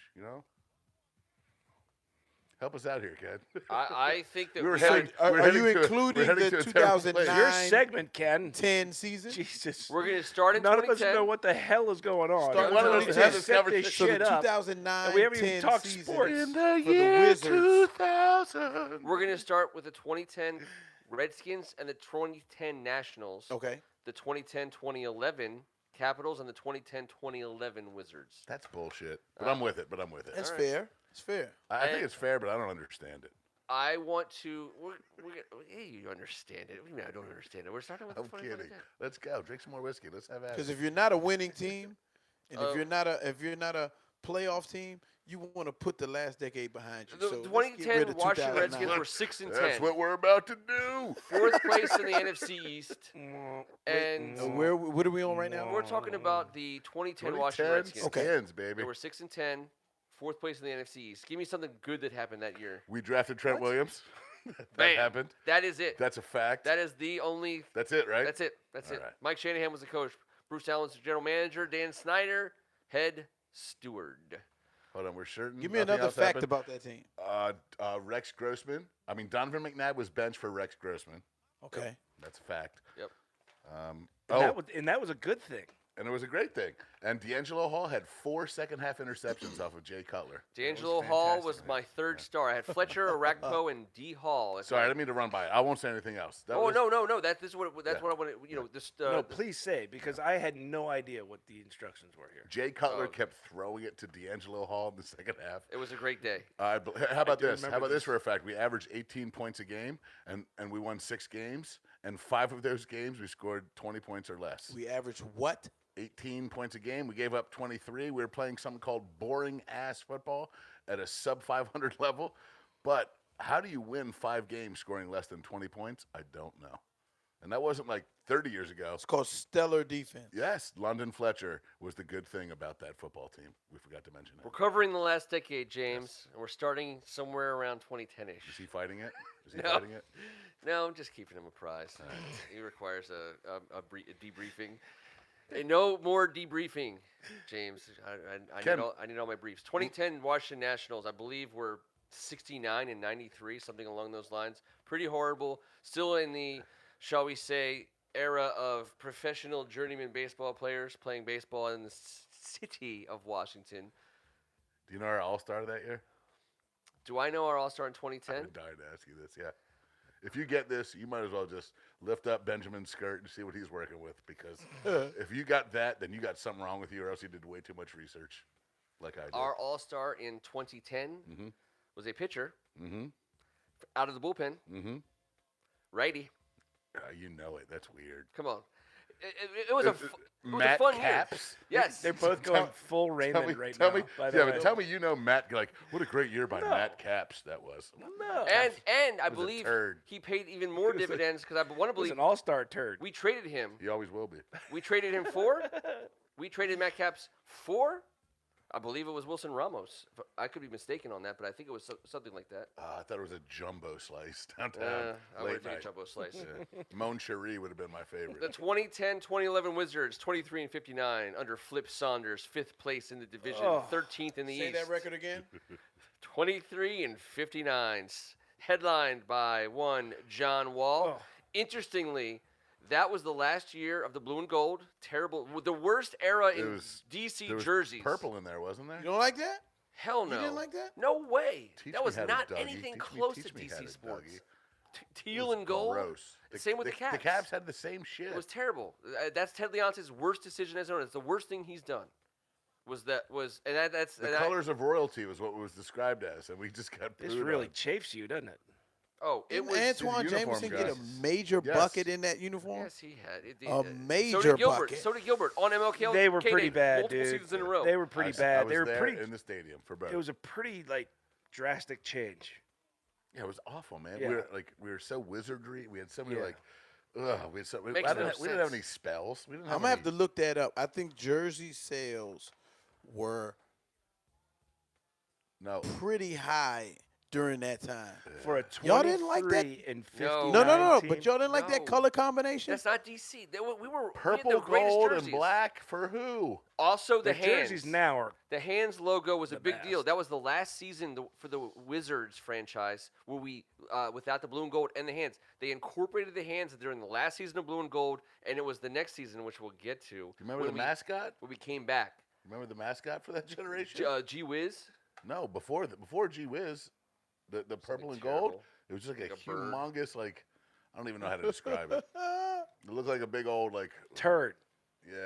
help us out here, Ken. I think that We were we heading- should- we're are heading you to a- we're including heading the to a terrible place. 2009 Your segment, Ken. 10 season? Jesus. we're going to start in None of us 2010. know what the hell is going on. Start None of in us 2010. just set this So shit the up. 2009 And we haven't even 10 talked season sports. In the for the year Wizards. 2000. We're going to start with the 2010 Redskins and the 2010 Nationals, Okay. the 2010-2011 Capitals, and the 2010-2011 Wizards. That's bullshit. But I'm with it. That's All right. fair. It's fair. I think it's fair, but I don't understand it. I want to. Hey, you understand it? I don't understand it. We're starting with the I'm 2010. kidding. Let's go. Drink some more whiskey. Let's have at Because it. if you're not a winning team, and Uh, if you're not a playoff team, you want to put the last decade behind you. The So let's get 2010 rid of Washington 2009. Redskins were 6 and 10, That's what we're about to do. fourth place in the NFC East, and What are we on right now? we're talking about the 2010 Washington 2010 Redskins. Okay. Skins, baby. They were 6 and 10, fourth place in the NFC East. Give me something good that happened that year. We drafted Trent Williams. that Bam. happened. That is it. That's a fact. That is the only. That's it, right? That's it. That's All it. right. Mike Shanahan was the coach. Bruce Allen's the general manager. Dan Snyder, head steward. Hold on, we're certain. Give me nothing another else fact happened? about that team. Rex Grossman. I mean, Donovan McNabb was benched for Rex Grossman. Okay. That's a fact. Yep. And that was a good thing. And it was a great thing. And D'Angelo Hall had 4 second-half interceptions off of Jay Cutler. D'Angelo Hall was my third star. I had Fletcher, Arakpo, and D. Hall. as Sorry, I my- didn't mean to run by it. I won't say anything else. That Oh was, no! That's what I Yeah. wanted. This. No, please say, because I had no idea what the instructions were here. Jay Cutler Oh. kept throwing it to D'Angelo Hall in the second half. It was a great day. How about do this? How remember about this this. for a fact? We averaged 18 points a game, and we won 6 games. And 5 of those games, we scored 20 points or less. We average what? 18 points a game. We gave up 23. We were playing something called boring-ass football at a sub-500 level. But how do you win 5 games scoring less than 20 points? I don't know. And that wasn't like 30 years ago. It's called stellar defense. Yes, London Fletcher was the good thing about that football team. We forgot to mention We're that. covering the last decade, James, and we're starting somewhere around 2010-ish. Is he fighting it? Is he No. fighting it? No, I'm just keeping him apprised. He requires a debriefing. Hey, no more debriefing, James. I Ken. need all my briefs. 2010 Washington Nationals, I believe, were 69 and 93, something along those lines. Pretty horrible. Still in the, shall we say, era of professional journeyman baseball players playing baseball in the city of Washington. Do you know our all-star that year? Do I know our All-Star in I've 2010? been dying to ask you this, yeah. If you get this, you might as well just lift up Benjamin's skirt and see what he's working with, because if you got that, then you got something wrong with you, or else you did way too much research, like I did. Our All-Star in 2010 Mhm. was a pitcher Mm-hmm. out of the bullpen, Mm-hmm. righty. You know it. That's weird. Come on. It was a Matt fun year. Caps. Yes. They're both going full Raymond right now. By the way. But tell me, you know Matt. Like, what a great year by No. Matt Caps that was. No. And I was a believe turd. he paid even more He was a- dividends because I want to He was believe an all-star turd. we traded him. He always will be. We traded him for. We traded Matt Caps for. I believe it was Wilson Ramos. I could be mistaken on that, but I think it was something like that. I thought it was a jumbo slice downtown. I would late have taken night. jumbo slice. Yeah. Mon Cherie would have been my favorite. The 2010-2011 Wizards, 23 and 59 under Flip Saunders, 5th place in the division, Oh. 13th in the Say East. that record again. 23 and 59, headlined by one John Wall. Oh. Interestingly, that was the last year of the blue and gold. Terrible, the worst era It in was- DC there was jerseys. purple in there, wasn't there? You don't like that? Hell no. You didn't like that? No way. Teach that me was how to not Dougie. anything Teach me- close teach to me how DC to sports. Dougie. teal and gold. Gross. Same with the Caps. The Caps had the same shit. It was terrible. That's Ted Leonsis' worst decision as owner. It's the worst thing he's done. That's the colors of royalty was what it was described as, and we just got This pooed really on. chafes you, doesn't it? Oh, it Didn't was. Antoine his uniform Jameson get a guys. major Yes. bucket in that uniform? Yes, he had. A major so did Gilbert. bucket. So did Gilbert on MLK. They were pretty bad, multiple dude. seasons in a row. They were pretty I bad. was They were there pretty. in the stadium for both. It was a pretty drastic change. Yeah, it was awful, man. Yeah. We were so wizardry. We had so many Yeah. we had so we, Makes I didn't no have- we didn't have sense. any spells. We didn't I'm have gonna have any- to look that up. I think jersey sales were No, pretty high during that time. For a Y'all didn't like that? 23 and No. 59 No. team. But y'all didn't like that No. color combination? That's not DC. We had purple, the greatest gold, jerseys. and black for who? Also, the The jerseys hands. now are The hands logo was a the big deal. best. That was the last season for the Wizards franchise where we, without the blue and gold and the hands, they incorporated the hands during the last season of blue and gold, and it was the next season, which we'll get to. Do you remember when the mascot? When we came back. Remember the mascot for that generation? G Wiz. No, before G Wiz, the purple and terrible. gold. It was just like Like a a bird. humongous I don't even know how to describe it. It looked like a big old turd.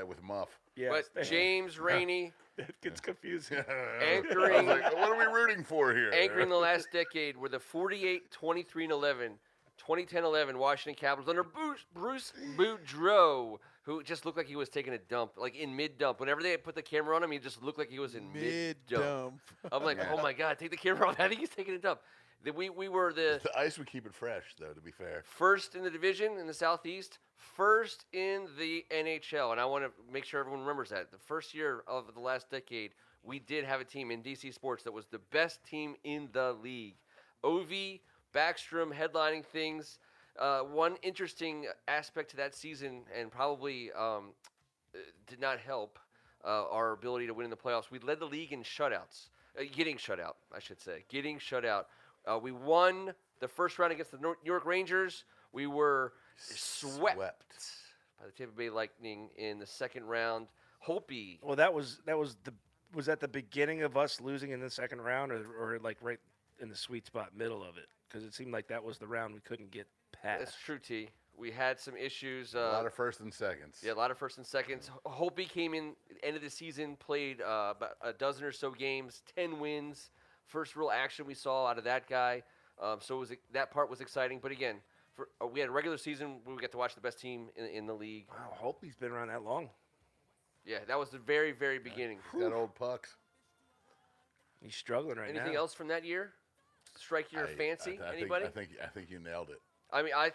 with muff. Yes, But James Rainey it gets confusing. Anchoring- I was like, what are we rooting for here? anchoring the last decade were the 48, 23, and 11, 2010-11 Washington Capitals under Bruce Boudreau, who just looked like he was taking a dump, like in mid-dump. Whenever they put the camera on him, he just looked like he was in mid-dump. Mid-dump. I'm like, oh my God, take the camera off. I think he's taking a dump. We were the The ice would keep it fresh, though. To be fair, first in the division in the Southeast, first in the NHL. And I want to make sure everyone remembers that. The first year of the last decade, we did have a team in DC Sports that was the best team in the league. Ovi, Backstrom headlining things. One interesting aspect to that season, and probably did not help our ability to win in the playoffs, we led the league in shutouts. Getting shut out, I should say. Getting shut out. We won the first round against the New York Rangers. We were swept by the Tampa Bay Lightning in the second round. Holtby. Well, was that the beginning of us losing in the second round, or like right in the sweet spot middle of it? Because it seemed like that was the round we couldn't get past. That's true, T. We had some issues. a lot of first and seconds. Yeah, a lot of first and seconds. Holtby came in at the end of the season, played about a dozen or so games, 10 wins. First real action we saw out of that guy. So that part was exciting. But again, we had a regular season where we got to watch the best team in the league. Wow, hope he's been around that long. Yeah, that was the very, very beginning. Got old pucks. He's struggling right now. Anything else from that year strike your fancy? Anybody? I think you nailed it. I mean, I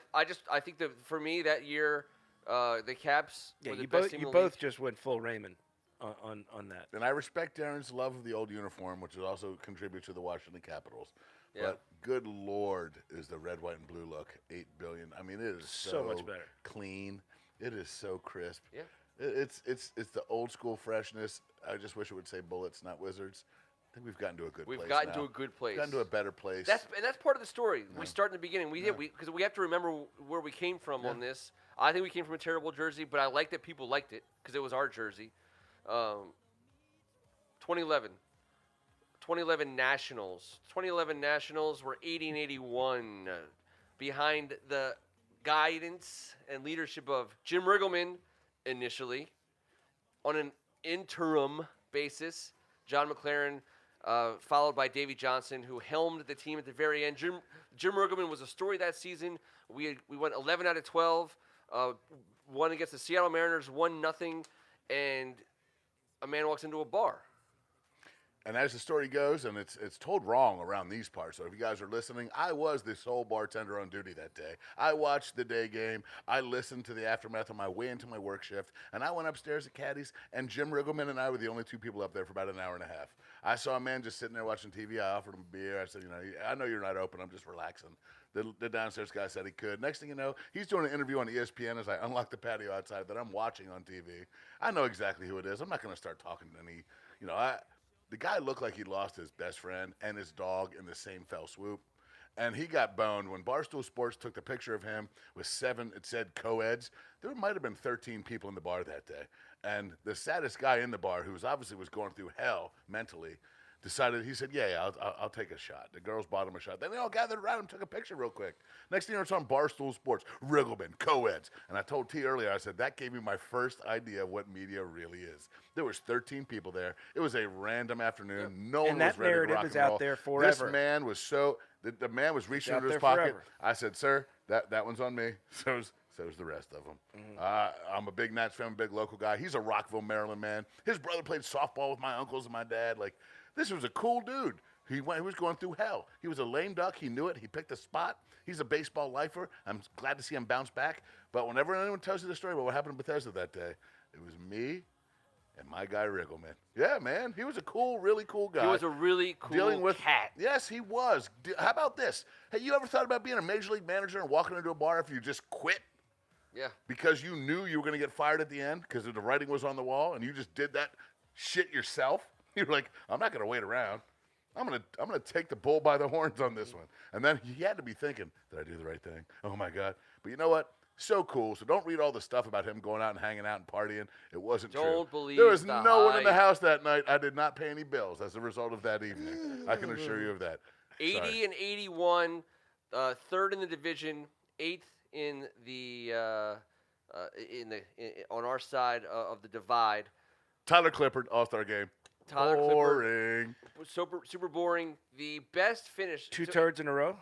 think that for me that year, the Caps Yeah, were the you best both team you in the both league. just went full Raymond on that. And I respect Darren's love of the old uniform, which has also contributed to the Washington Capitals. Yeah. But good Lord, is the red, white, and blue look $8 billion? I mean, it is So much better. clean. It is so crisp. Yeah. It's the old school freshness. I just wish it would say Bullets, not Wizards. I think we've gotten to a good place. We've gotten now. to a good place. Gotten to a better place. And that's part of the story. We start in the beginning. Because we have to remember where we came from on this. I think we came from a terrible jersey, but I like that people liked it because it was our jersey. 2011 Nationals. 2011 Nationals were 80-81 behind the guidance and leadership of Jim Riggleman initially. On an interim basis, John McLaren, followed by Davey Johnson, who helmed the team at the very end. Jim Riggleman was a story that season. We went 11 out of 12, won against the Seattle Mariners, 1-0, and a man walks into a bar. And as the story goes, and it's told wrong around these parts, so if you guys are listening, I was the sole bartender on duty that day. I watched the day game. I listened to the aftermath on my way into my work shift, and I went upstairs at Caddy's, and Jim Riggleman and I were the only two people up there for about an hour and a half. I saw a man just sitting there watching TV. I offered him a beer. I said, I know you're not open. I'm just relaxing. The downstairs guy said he could. Next thing you know, he's doing an interview on ESPN as I unlock the patio outside that I'm watching on TV. I know exactly who it is. I'm not going to start talking to any, the guy looked like he lost his best friend and his dog in the same fell swoop. And he got boned. When Barstool Sports took the picture of him with 7, it said co-eds, there might have been 13 people in the bar that day. And the saddest guy in the bar, who obviously was going through hell mentally, decided, he said, yeah, I'll take a shot. The girls bought him a shot. Then they all gathered around him, took a picture real quick. Next thing you know, it's on Barstool Sports, Riggleman, co-eds. And I told T earlier, I said, that gave me my first idea of what media really is. There was 13 people there. It was a random afternoon. No one And that was ready to narrative rock is and roll. out there forever. This man was the man was reaching out into his there pocket. forever. I said, sir, that one's on me. So's the rest of them. I'm a big Nats fan, big local guy. He's a Rockville, Maryland man. His brother played softball with my uncles and my dad. Like, this was a cool dude. He was going through hell. He was a lame duck. He knew it. He picked a spot. He's a baseball lifer. I'm glad to see him bounce back. But whenever anyone tells you the story about what happened in Bethesda that day, it was me and my guy Riggleman. Yeah, man. He was a cool, really cool guy. He was a really cool dealing with cat. Yes, he was. How about this? Hey, you ever thought about being a major league manager and walking into a bar after you just quit Yeah. because you knew you were going to get fired at the end because the writing was on the wall and you just did that shit yourself? You're like, I'm not going to wait around. I'm gonna take the bull by the horns on this one. And then he had to be thinking, did I do the right thing? Oh my God. But you know what? So cool. So don't read all the stuff about him going out and hanging out and partying. It wasn't true. Don't believe there was the no one in the hype. house that night. I did not pay any bills as a result of that evening. I can assure you of that. 80 Sorry. and 81, third in the division, eighth in the on our side of the divide. Tyler Clippard, All-Star game. Tyler Clippard Boring. was super boring. The best finish. Two turds in a row.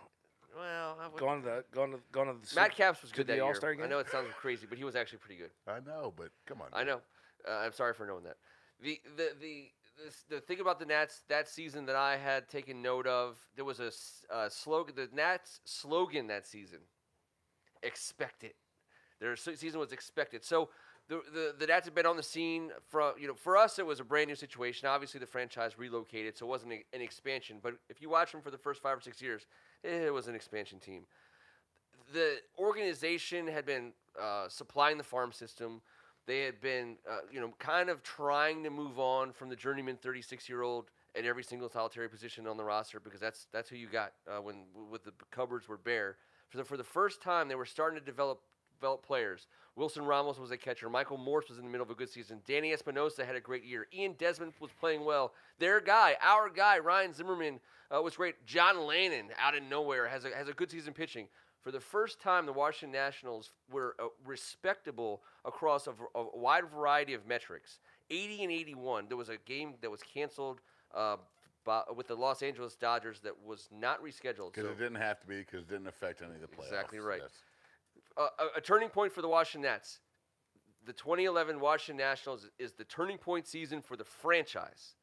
Well, Going to the Matt Capps was to good the that year. All-Star game? I know it sounds crazy, but he was actually pretty good. I know, but come on. I know. I'm sorry for knowing that. The thing about the Nats that season that I had taken note of, there was a slogan. The Nats slogan that season: "Expect it." Their season was expected. So the Nats had been on the scene for us. It was a brand new situation. Obviously, the franchise relocated, so it wasn't an expansion. But if you watch them for the first 5 or 6 years, it was an expansion team. The organization had been supplying the farm system. They had been, kind of trying to move on from the journeyman 36-year-old at every single solitary position on the roster because that's who you got when the cupboards were bare. For the first time, they were starting to develop players. Wilson Ramos was a catcher. Michael Morse was in the middle of a good season. Danny Espinosa had a great year. Ian Desmond was playing well. Our guy, Ryan Zimmerman, was great. John Lannon, out of nowhere, has a good season pitching. For the first time, the Washington Nationals were respectable across a wide variety of metrics. 80 and 81. There was a game that was canceled with the Los Angeles Dodgers that was not rescheduled. Because it didn't have to be because it didn't affect any of the playoffs. Exactly right. Yes. A turning point for the Washington Nats. The 2011 Washington Nationals is the turning point season for the franchise,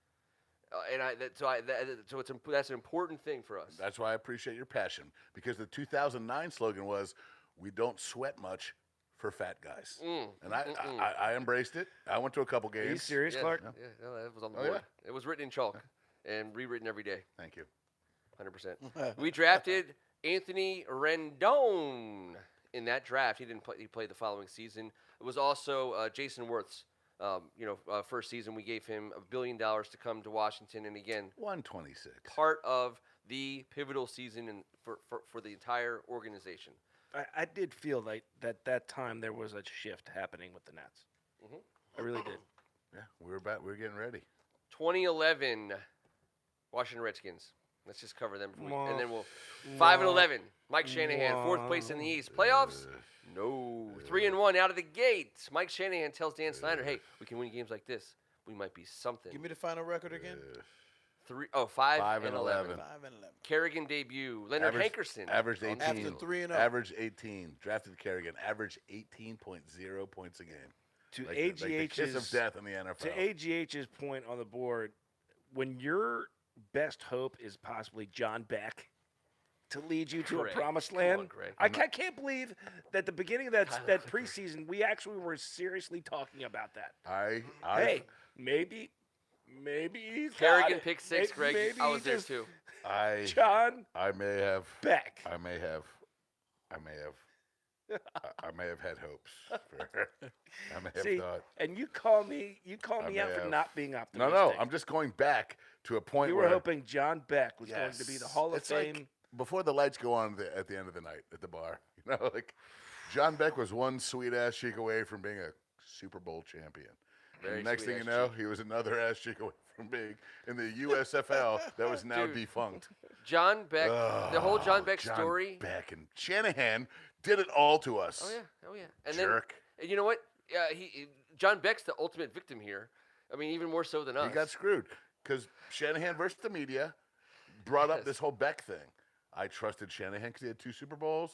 that's an important thing for us. That's why I appreciate your passion because the 2009 slogan was, "We don't sweat much for fat guys," and I embraced it. I went to a couple games. Are you serious, Yeah, Clark? yeah, no, that was on the Oh, board. yeah? It was written in chalk and rewritten every day. Thank you. 100%. We drafted Anthony Rendon in that draft. He didn't play. He played the following season. It was also Jason Worth's. First season we gave him $1 billion to come to Washington, and again, 126. part of the pivotal season for the entire organization. I did feel like that time there was a shift happening with the Nats. I really did. Yeah, we're getting ready. 2011 Washington Redskins. Let's just cover them, and then we'll 5-11. Mike Shanahan, fourth place in the East. Playoffs? No. 3-1 out of the gate. Mike Shanahan tells Dan Snyder, "Hey, we can win games like this. We might be something." Give me the final record again. 5 and 11. 5 and 11. Kerrigan debut. Leonard Hankerson. Averaged 18. After 3-0. Averaged 18. Drafted Kerrigan. Averaged 18.0 points a game. To Like the kiss of AGH's death in the NFL. to AGH's point on the board, when your best hope is possibly John Beck to lead you to Greg, a promised come land, on, Greg. I can't believe that the beginning of that preseason we actually were seriously talking about that. Hey, maybe he's got Kerrigan it. picked 6, Greg. Maybe I he was there just- too. John I may have Beck. I may have had hopes. I may have See, thought. and you call me may out for have. not being No, optimistic. I'm just going back to a point You where were hoping John Beck was going Yes. to be the Hall of It's Fame. like before the lights go on at the end of the night at the bar. Like John Beck was one sweet ass cheek away from being a Super Bowl champion. Very And next sweet thing you ass know, cheek. he was another ass cheek away from being in the USFL that was now Dude. defunct. John Beck, the whole John Beck John story. Beck and Shanahan did it all to us. Oh yeah. And Jerk. then you know what? John Beck's the ultimate victim here. I mean, even more so than us. He got screwed because Shanahan versus the media brought up Yes. this whole Beck thing. I trusted Shanahan because he had 2 Super Bowls.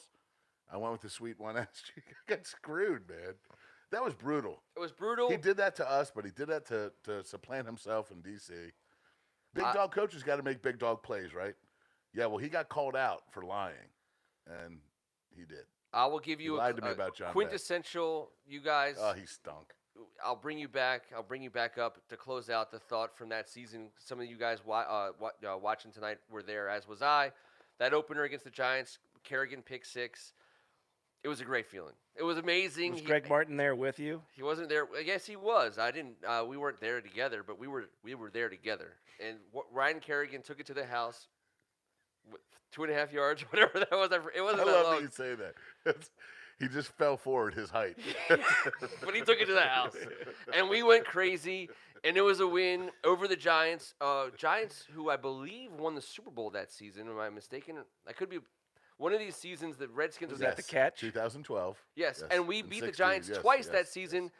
I went with the sweet one. Got screwed, man. That was brutal. It was brutal. He did that to us, but he did that to supplant himself in D.C. Big dog coaches got to make big dog plays, right? Yeah, well, he got called out for lying, and he did. I will give you lied to me about John Beck. quintessential. You guys. Oh, he stunk. I'll bring you back. I'll bring you back up to close out the thought from that season. Some of you guys watching tonight were there, as was I. That opener against the Giants, Kerrigan pick 6. It was a great feeling. It was amazing. Was Greg Martin there with you? He wasn't there. Yes, he was. I didn't. We weren't there together, but we were there together. And Ryan Kerrigan took it to the house, 2.5 yards, whatever that was. It wasn't I that love long. that you say that. He just fell forward his height. But he took it to the house, and we went crazy. And it was a win over the Giants. Giants, who I believe won the Super Bowl that season. Am I mistaken? I could be. One of these seasons, the Redskins Was was that the catch? 2012. Yes, Yes. and we In beat the 16, Giants yes, twice yes, that yes. season,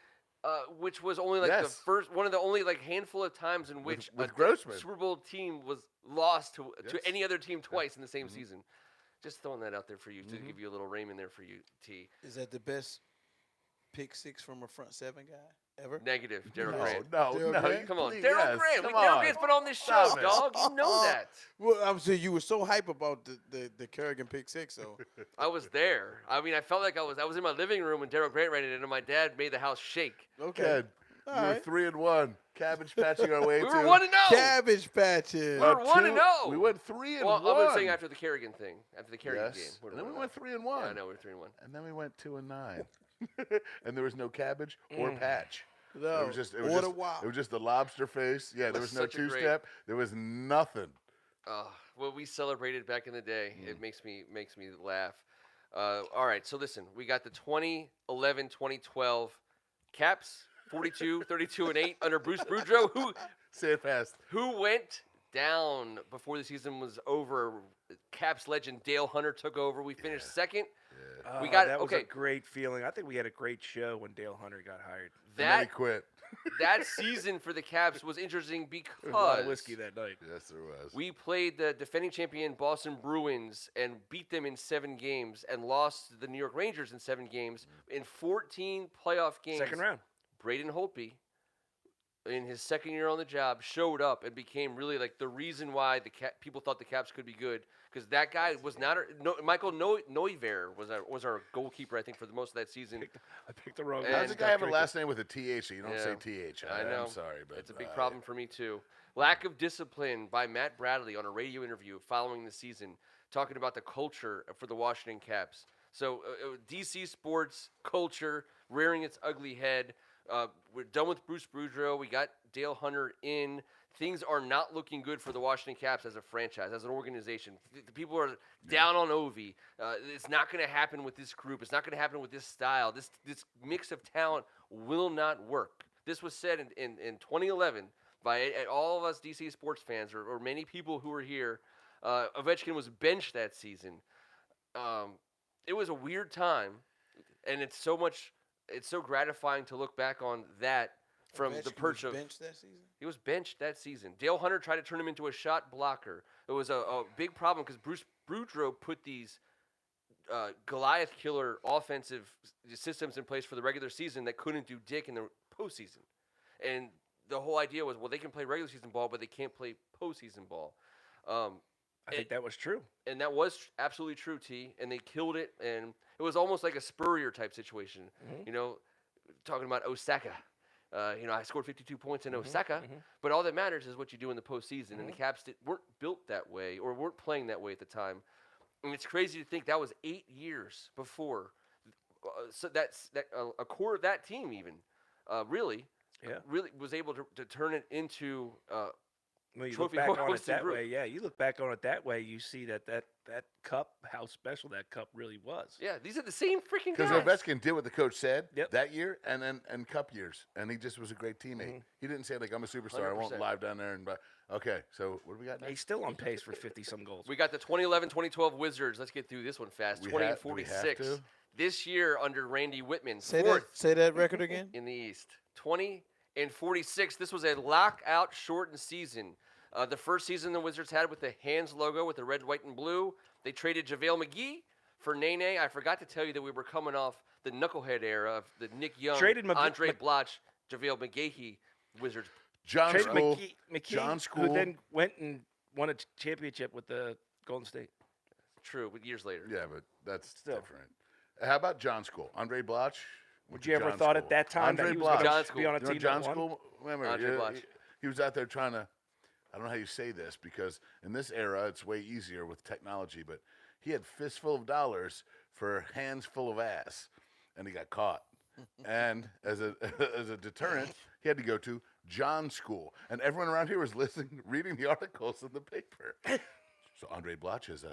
which was only like the Yes. first, one of the only like handful of times in which with a Grossman. Super Bowl team was lost to Yes. any other team twice in the same season. Just throwing that out there for you to give you a little Raymond there for you, T. Is that the best pick 6 from a front 7 guy ever? Negative, Daryl No, Grant. no, Daryl no. Grant? Come on, please, Daryl yes, Grant. come Daryl on. Grant's been on this show, Stop it. dog. You know that. Well, I'm saying you were so hype about the Kerrigan pick 6, so I was there. I mean, I felt like I was in my living room when Daryl Grant ran it in, and my dad made the house shake. okay. Good. All We were right. 3-1. Cabbage patching our way We to. were 1-0. Cabbage patches. We were 1-0. We went 3-1. Well, I was saying after the Kerrigan thing, after the Kerrigan game. Yes. we're And then we 1-0. went 3-1. Yeah, I know we're 3-1. And then we went 2-9. And there was no cabbage or patch. No. It was just Order wow. it was just the lobster face. Yeah, there was was no such a great- two-step. There was nothing. What we celebrated back in the day, it makes me laugh. All right, so listen, we got the 2011-2012 Caps, 42, 32, and 8 under Bruce Boudreau, Say it fast. who went down before the season was over. Caps legend Dale Hunter took over. We finished second. We got- that was okay. a great feeling. I think we had a great show when Dale Hunter got hired. And then he That quit. that season for the Caps was interesting There was a lot of because whiskey that night. Yes, there was. we played the defending champion Boston Bruins and beat them in 7 games and lost to the New York Rangers in 7 games. In 14 playoff games, Second round. Braden Holtby, in his second year on the job, showed up and became really like the reason why people thought the Caps could be good. Because that guy was not Michael Neuver was our goalkeeper, I think, for the most of that season. I picked the wrong And- guy. How does the guy have a last name with a TH? So you don't say TH. I know. I'm sorry, but It's a big problem for me too. Lack of discipline by Matt Bradley on a radio interview following the season, talking about the culture for the Washington Caps. So DC sports culture rearing its ugly head. We're done with Bruce Boudreau. We got Dale Hunter in. Things are not looking good for the Washington Caps as a franchise, as an organization. The people are down on Ovi. It's not going to happen with this group. It's not going to happen with this style. This mix of talent will not work. This was said in 2011 by all of us DC sports fans or many people who were here. Ovechkin was benched that season. It was a weird time, and it's so gratifying to look back on that from the Ovechkin perch was of. benched that season. He was benched that season. Dale Hunter tried to turn him into a shot blocker. It was a big problem because Bruce Boudreau put these Goliath killer offensive systems in place for the regular season that couldn't do dick in the postseason. And the whole idea was, well, they can play regular season ball, but they can't play postseason ball. I think that was true. And that was absolutely true, T. And they killed it, and it was almost like a Spurrier type situation. You know, talking about Osaka. I scored 52 points in Osaka, but all that matters is what you do in the postseason. And the Caps weren't built that way or weren't playing that way at the time. And it's crazy to think that was 8 years before. So that's a core of that team even really Yeah. was able to turn it into When you Trophy look back on it hosted that group. way, yeah, you look back on it that way, you see that cup, how special that cup really was. Yeah, these are the same freaking Because guys. Ovechkin did what the coach said Yep. that year, and then and Cup years, and he just was a great teammate. He didn't say like I'm a superstar. I won't 100%. live down there and. Okay, so what do we got next? He's still on pace for 50-some goals. We got the 2011-2012 Wizards. Let's get through this one fast. We 20 have- and do we have 46. to? This year under Randy Whitman, Say fourth that record again. in the East. 20 and 46. This was a lockout shortened season. The first season the Wizards had with the Hands logo with the red, white, and blue. They traded JaVale McGee for Nene. I forgot to tell you that we were coming off the knucklehead era of the Nick Young, Traded Andre Bloch, JaVale McGahee Wizards. John Traded School. McKee, John who School. then went and won a championship with the Golden State. True, but years later. Yeah, but that's Still. different. How about John School? Andre Bloch? Would you ever thought at that time Andre that he was Bloch. going John to be on a You know team John that won? School? Remember, Andre Bloch. he was out there trying to. I don't know how you say this because in this era it's way easier with technology, but he had fistful of dollars for hands full of ass, and he got caught. And as a as a deterrent, he had to go to John School, and everyone around here was listening, reading the articles in the paper. So Andre Bloch has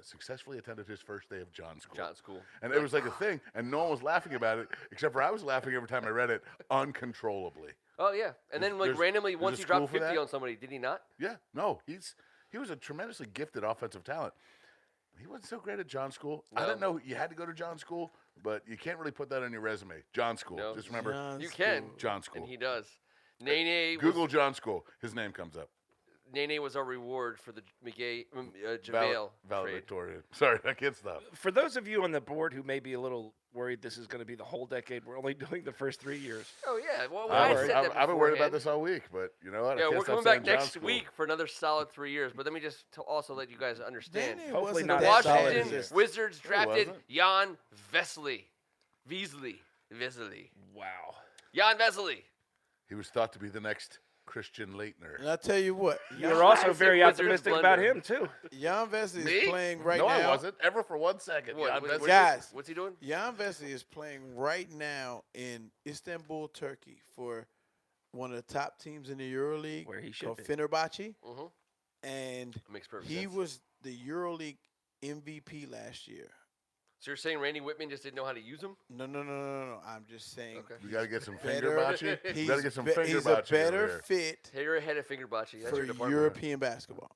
successfully attended his first day of John School. John School. And it was like a thing, and no one was laughing about it, except for I was laughing every time I read it uncontrollably. Oh, yeah. And then, like, There's- randomly, there's once a he dropped school for 50 that? on somebody, did he not? Yeah, no, he was a tremendously gifted offensive talent. He wasn't so great at John School. I No. didn't know you had to go to John School, but you can't really put that on your resume. John School. No. Just remember, You can. John School. And he does. Nene Google John School. His name comes up. Nene was our reward for the JaVale trade. Valedictorian. Sorry, I can't stop. For those of you on the board who may be a little worried this is going to be the whole decade, we're only doing the first 3 years. Oh, yeah. Well, I've I said that been worried about beforehand. this all week, but you know what? I Yeah, can't we're stop coming back saying John next School. week for another solid 3 years. But let me just also let you guys understand. Nene Hopefully wasn't not The that solid Washington as this. Wizards drafted wasn't. Jan Vesely. Vesely. Wow. Jan Vesely. He was thought to be the next Christian Leitner. And I tell you what, You're also Classic very Wizards optimistic about blunder. him, too. Jan Vesely Me? is playing right no, now. I wasn't. Ever for 1 second. What, Jan what- Vesely. what- Guys. What's he doing? Jan Vesely is playing right now in Istanbul, Turkey, for one of the top teams in the EuroLeague, Where he should called be. Fenerbahce, Mm-hmm. and Makes perfect he sense. was the EuroLeague MVP last year. So you're saying Randy Whitman just didn't know how to use him? No. I'm just saying. Okay. We got to get some Better- finger bocce. We He's, got to get some be- finger he's a bocce better over here. fit You're ahead of Fingerbocce. That's for your department. European basketball.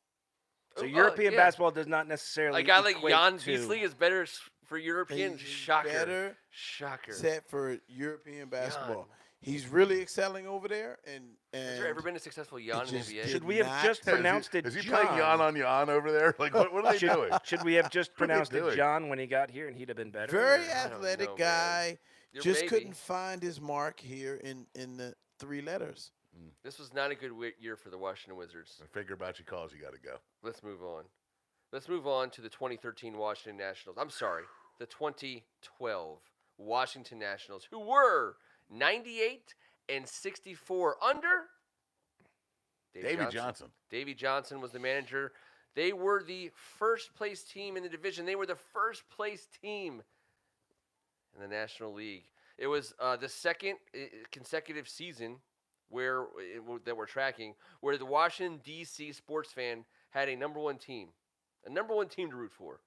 So Oh, European yeah. basketball does not necessarily A guy like equate Jan to- Vesely is better for European. He's Shocker. better Shocker. set for European basketball. Jan. He's really excelling over there, and Has there ever been a successful Jan in the just NBA? did Should we have not- just Is he- pronounced it Is he John? playing yan on yan over there? Like, what are they doing? Should we have just What are they pronounced it doing? John when he got here and he'd have been better? very Or- I don't athletic know, man. guy. You're Just maybe. couldn't find his mark here in the 3 letters. This was not a good year for the Washington Wizards. If finger bocce calls, you got to go. Let's move on. Let's move on to the 2013 Washington Nationals. I'm sorry, the 2012 Washington Nationals, who were 98 and 64 under Davey Johnson. Davey Johnson was the manager. They were the first place team in the division. They were the first place team in the National League. It was the second consecutive season that we're tracking where the Washington, D.C. sports fan had a number one team to root for.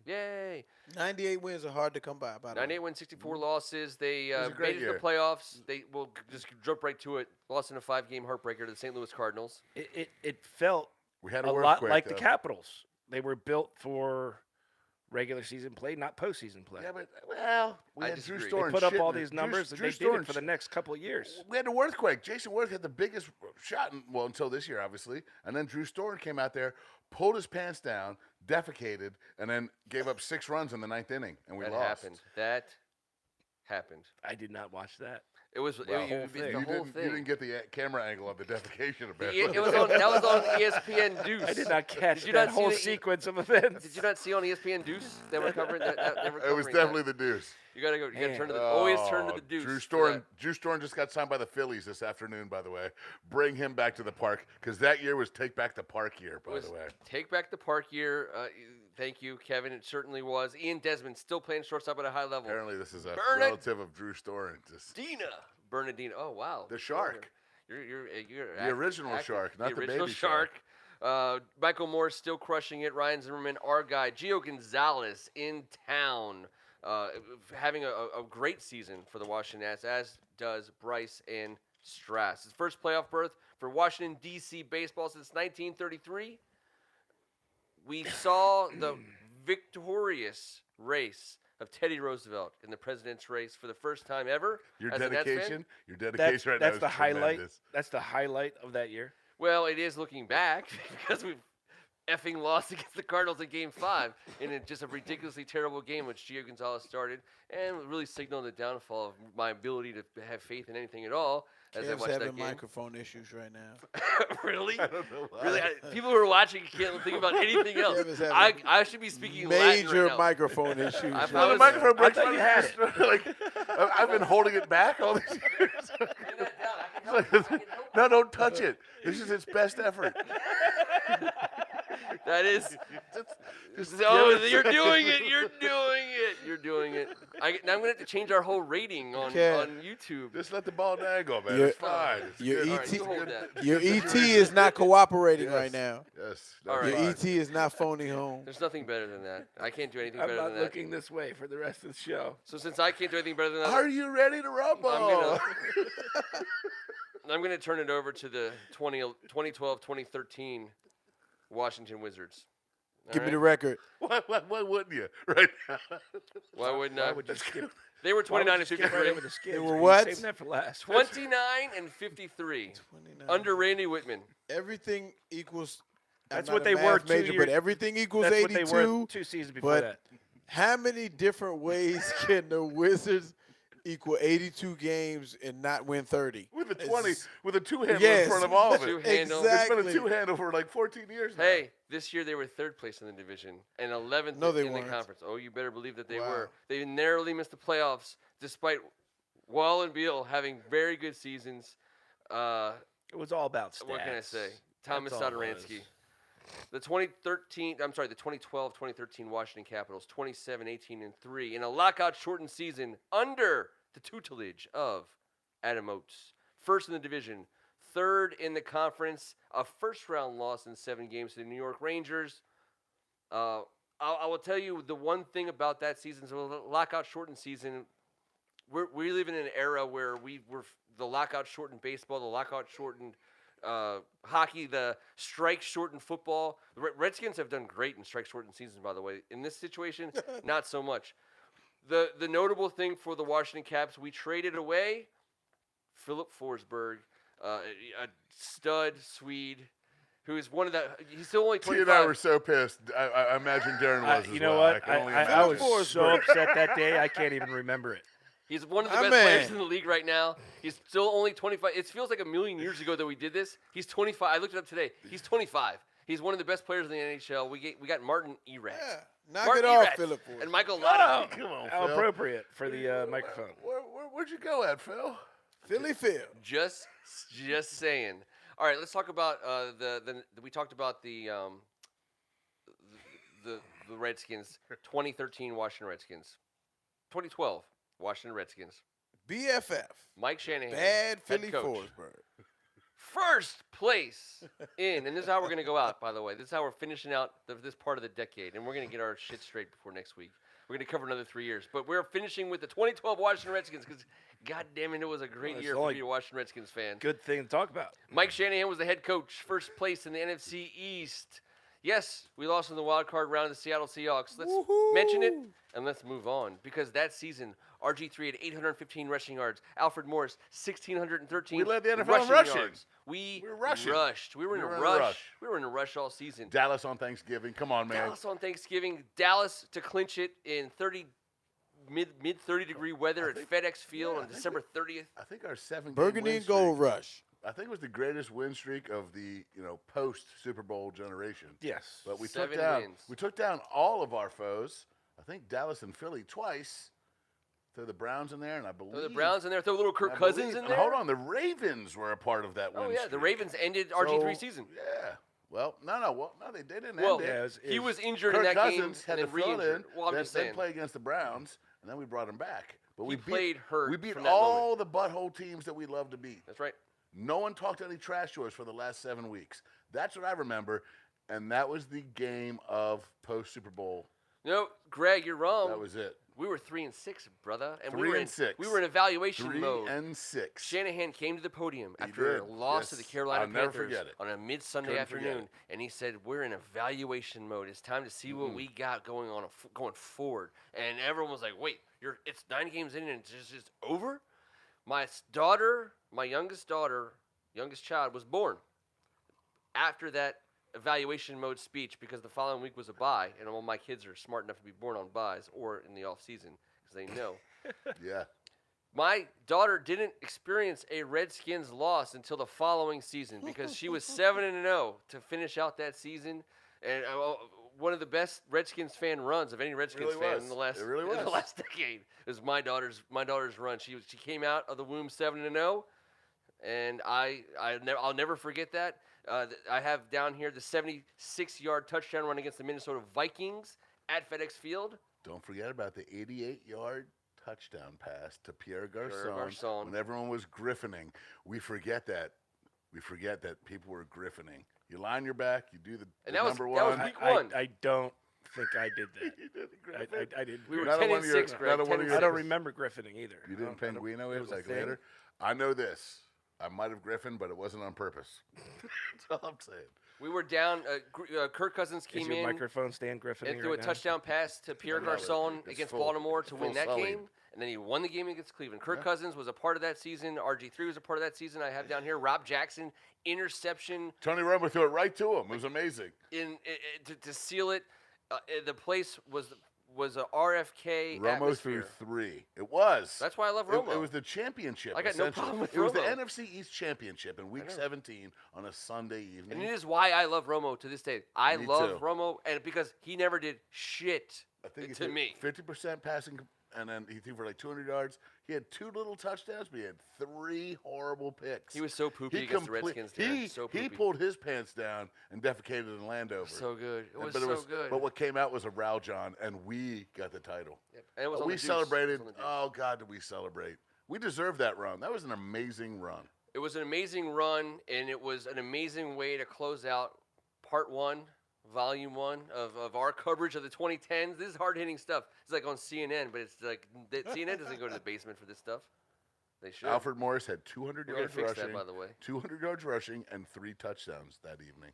Yay. 98 wins are hard to come by. By the way. 98 wins, 64 losses. They was a made great it to year. the playoffs. They will just jump right to it. Lost in a 5-game heartbreaker to the St. Louis Cardinals. It felt We had a a lot earthquake, like though. the Capitals. They were built for regular season play, not postseason play. Yeah, but well, we I had disagree. Drew They They Storen put up all shitting it. these numbers, and Drew they did it Storen for the next couple of years. We had the earthquake. Jason Worth had the biggest shot, until this year, obviously. And then Drew Storen came out there, pulled his pants down, defecated, and then gave up 6 runs in the 9th inning, and we That lost. happened. That happened. I did not watch that. It was Well, the whole You thing. didn't get the camera angle on the defecation of It was on, that was on E ESPN Deuce. I did not catch Did you that not see whole the- sequence of events. Did you not see on ESPN Deuce that were covering that? They were It was covering definitely that. the deuce. You gotta go. You gotta Man. turn to the. Always turn to Oh, the Deuce. Drew for Storen just got signed by the Phillies this afternoon, by the way. Bring him back to the park, because that year was Take Back the Park year, by was the way. Take back the park year. Thank you, Kevin. It certainly was. Ian Desmond still playing shortstop at a high level. Apparently, this is a Bernard- relative of Drew Storen. Just Bernardino. Oh wow. the shark. You're The original shark, not the original baby shark. Michael Morris still crushing it. Ryan Zimmerman, our guy. Gio Gonzalez in town, having a great season for the Washington Nats, as does Bryce and Strass. His first playoff berth for Washington, D.C. baseball since 1933. We saw the victorious race of Teddy Roosevelt in the president's race for the first time ever. Your as a Nats fan. dedication That's, right that's now the is highlight. tremendous. That's the highlight of that year. Well, it is looking back because we've effing lost against the Cardinals in Game 5 in just a ridiculously terrible game which Gio Gonzalez started and really signaled the downfall of my ability to have faith in anything at all as I Kev's watched having that game. microphone issues right now. Really? I don't know why. Really? People who are watching can't think about anything else. Kev is having I should be speaking Latin Major right now. microphone issues. I right thought No, the was- now. microphone breaks. thought you had it. Like, I've been holding it back all these years. Bring that down. I can help you. I can help No, don't touch it. This is its best effort. you. That is. Just Oh, give it a you're second. doing it. You're doing it. You're doing it. Now I'm going to have to change our whole rating on Kev. YouTube. Just let the ball dangle, man. Your- It's fine. It's your good. All right, ET you hold that. Your ET is not cooperating Yes. right now. Yes. All that's right. Your fine. ET is not phoning home. There's nothing better than that. I can't do anything I'm better not than that. looking this way for the rest of the show. So since I can't do anything better than that, Are you ready to rumble? I'm going to turn it over to the 2012-2013 Washington Wizards. All Give me right? the record. Why wouldn't you? Right now. Why wouldn't Why I? would you skip? They were why would 29 you and skip right 53. over the skids? They were Were you what? saving that for last. 29 and 53 29. under Randy Whitman. Everything equals. That's I'm what not a they were math 2 major, years. but everything equals That's 82. what they were 2 seasons before but that. How many different ways can the Wizards equal 82 games and not win 30? With a It's- 20, with a two-handle Yes. in front of all of it. Two-handle. Exactly. It's been a two-handle for like 14 years now. Hey, this year they were third place in the division and 11th No, they in weren't. the conference. Oh, you better believe that they Wow. were. They narrowly missed the playoffs despite Wall and Beal having very good seasons. It was all about stats. What can I say? Thomas That's all it Satoransky. The 2012-2013 Washington Capitals, 27-18-3 in a lockout-shortened season under the tutelage of Adam Oates. First in the division, third in the conference, a first-round loss in 7 games to the New York Rangers. I will tell you the one thing about that season, so the lockout-shortened season, we live in an era where we're the lockout-shortened baseball, the lockout-shortened hockey, the strike-shortened football. The Redskins have done great in strike-shortened seasons, by the way. In this situation, not so much. The notable thing for the Washington Caps, we traded away Philip Forsberg, a stud Swede, who is one of the. He's still only T and I 25. were so pissed. I imagine Darren was as You know well. what? can only I was imagine. so upset that day. I can't even remember it. He's one of the My best players man. in the league right now. He's still only 25. It feels like a million years ago that we did this. He's 25. I looked it up today. He's 25. He's one of the best players in the NHL. We got Martin Erat. Yeah. Knock Martin it off, Erat Philip Forsberg. and Michael Oh, Lotto. Come on, how Phil. appropriate for the microphone. Where'd you go at, Phil? Philly Phil. Just saying. All right, let's talk about we talked about the Redskins, 2013 Washington Redskins, 2012 Washington Redskins. BFF. Mike Shanahan, Bad head Philly coach. Forsberg. First place in, and this is how we're going to go out, by the way. This is how we're finishing out this part of the decade, and we're going to get our shit straight before next week. We're going to cover another 3 years, but we're finishing with the 2012 Washington Redskins because, God damn it, it was a great Well, year it's for only- being a Washington Redskins fan. Good thing to talk about. Mike Shanahan was the head coach, first place in the NFC East. Yes, we lost in the wild card round of the Seattle Seahawks. Let's mention it and let's move on because that season, RG3 had 815 rushing yards. Alfred Morris, 1,613 We led the NFL in rushing rushing. yards. We were rushing. rushed. We were in a rush. We were in a rush all season. Dallas on Thanksgiving. Come on, man. Dallas on Thanksgiving. Dallas to clinch it in mid 30 degree weather at FedEx Field on December 30th. I think our 7-game Burgundy win and Gold streak, Rush. I think it was the greatest win streak of the post Super Bowl generation. Yes. But we 7 took wins. down all of our foes. I think Dallas and Philly twice. Throw the Browns in there, and I believe Throw the Browns in there. Throw a little Kirk I Cousins believe- in and there. Hold on, the Ravens were a part of that win Oh yeah, the streak. Ravens ended RG3 So, season. Yeah. Well, no, they didn't Well, end it. Yeah, he was injured Kirk in that Cousins game had and to then fill re-injured. in, Well, I'm then, just then saying. play against the Browns, and then we brought him back. But He we played hurt We beat from that all the butthole teams that we love to beat. That's right. No one talked any trash to us for the last 7 weeks. That's what I remember, and that was the game of post Super Bowl. No, Greg, you're wrong. That was it. We were 3-6, brother, and 3-6. We were in evaluation mode. 3-6. Shanahan came to the podium He after did, a loss to the yes. Carolina I'll never Panthers forget it. on a mid-Sunday Couldn't forget afternoon, it. and he said, "We're in evaluation mode. It's time to see what we got going on going forward." And everyone was like, "Wait, it's 9 games in and it's just over?" My daughter, my youngest child, was born after that evaluation mode speech because the following week was a bye, and all my kids are smart enough to be born on byes or in the off season because they know. Yeah. My daughter didn't experience a Redskins loss until the following season because she was 7-0 to finish out that season, and one of the best Redskins fan runs of any Redskins really fan was. in the last It really in the was. last decade is my daughter's run. She came out of the womb 7-0, and I'll never forget that. I have down here the 76-yard touchdown run against the Minnesota Vikings at FedEx Field. Don't forget about the 88-yard touchdown pass to Pierre Garçon, Garçon. when everyone was griffining. We forget that. We forget that people were griffining. You lie on your back, you do the And that was- number that was one. week one. I don't think I did that. You didn't griffin. I didn't. We were Another 10 one and of your- 6, Greg. another one of 10 and your- I don't 6. remember griffining either. You I didn't don't- Pinguino it it was a like thing. later? I know this. I might have griffin, but it wasn't on purpose. That's all I'm saying. We were down. Kirk Cousins Is came your in microphone stand griffining and threw right a now? touchdown pass to Pierre I love it. Garçon It's against full- Baltimore to full win that sully. game, and then he won the game against Cleveland. Kirk Cousins was a part of that season. RG3 was a part of that season. I have down here Rob Jackson interception Tony Romo threw it right to him. It was amazing. to seal it. The place was a RFK Romo atmosphere. threw 3. It was. That's why I love It- Romo. It was the championship. I got no essentially. problem with It was the Romo. NFC East Championship in Week know. 17 on a Sunday evening. And it is why I love Romo to this day. I Me love too. Romo, and because he never did shit I think he to threw me. 50% passing, and then he threw for like 200 yards. He had 2 little touchdowns, but he had 3 horrible picks. He was so poopy against the Redskins. He, so he poopy. pulled his pants down and defecated in Landover. So good. It was But so good. But what came out was a row, John, and we got the title. Yep. And it was on We the deuce. celebrated. It was on the deuce. Oh, God, did we celebrate. We deserved that run. That was an amazing run. It was an amazing run, and it was an amazing way to close out part 1, volume 1 of our coverage of the 2010s. This is hard-hitting stuff. It's like on CNN, but it's like CNN doesn't go to the basement for this stuff. They should. Alfred Morris had 200 We're gonna yards fix rushing. that, by the way. 200 yards rushing and 3 touchdowns that evening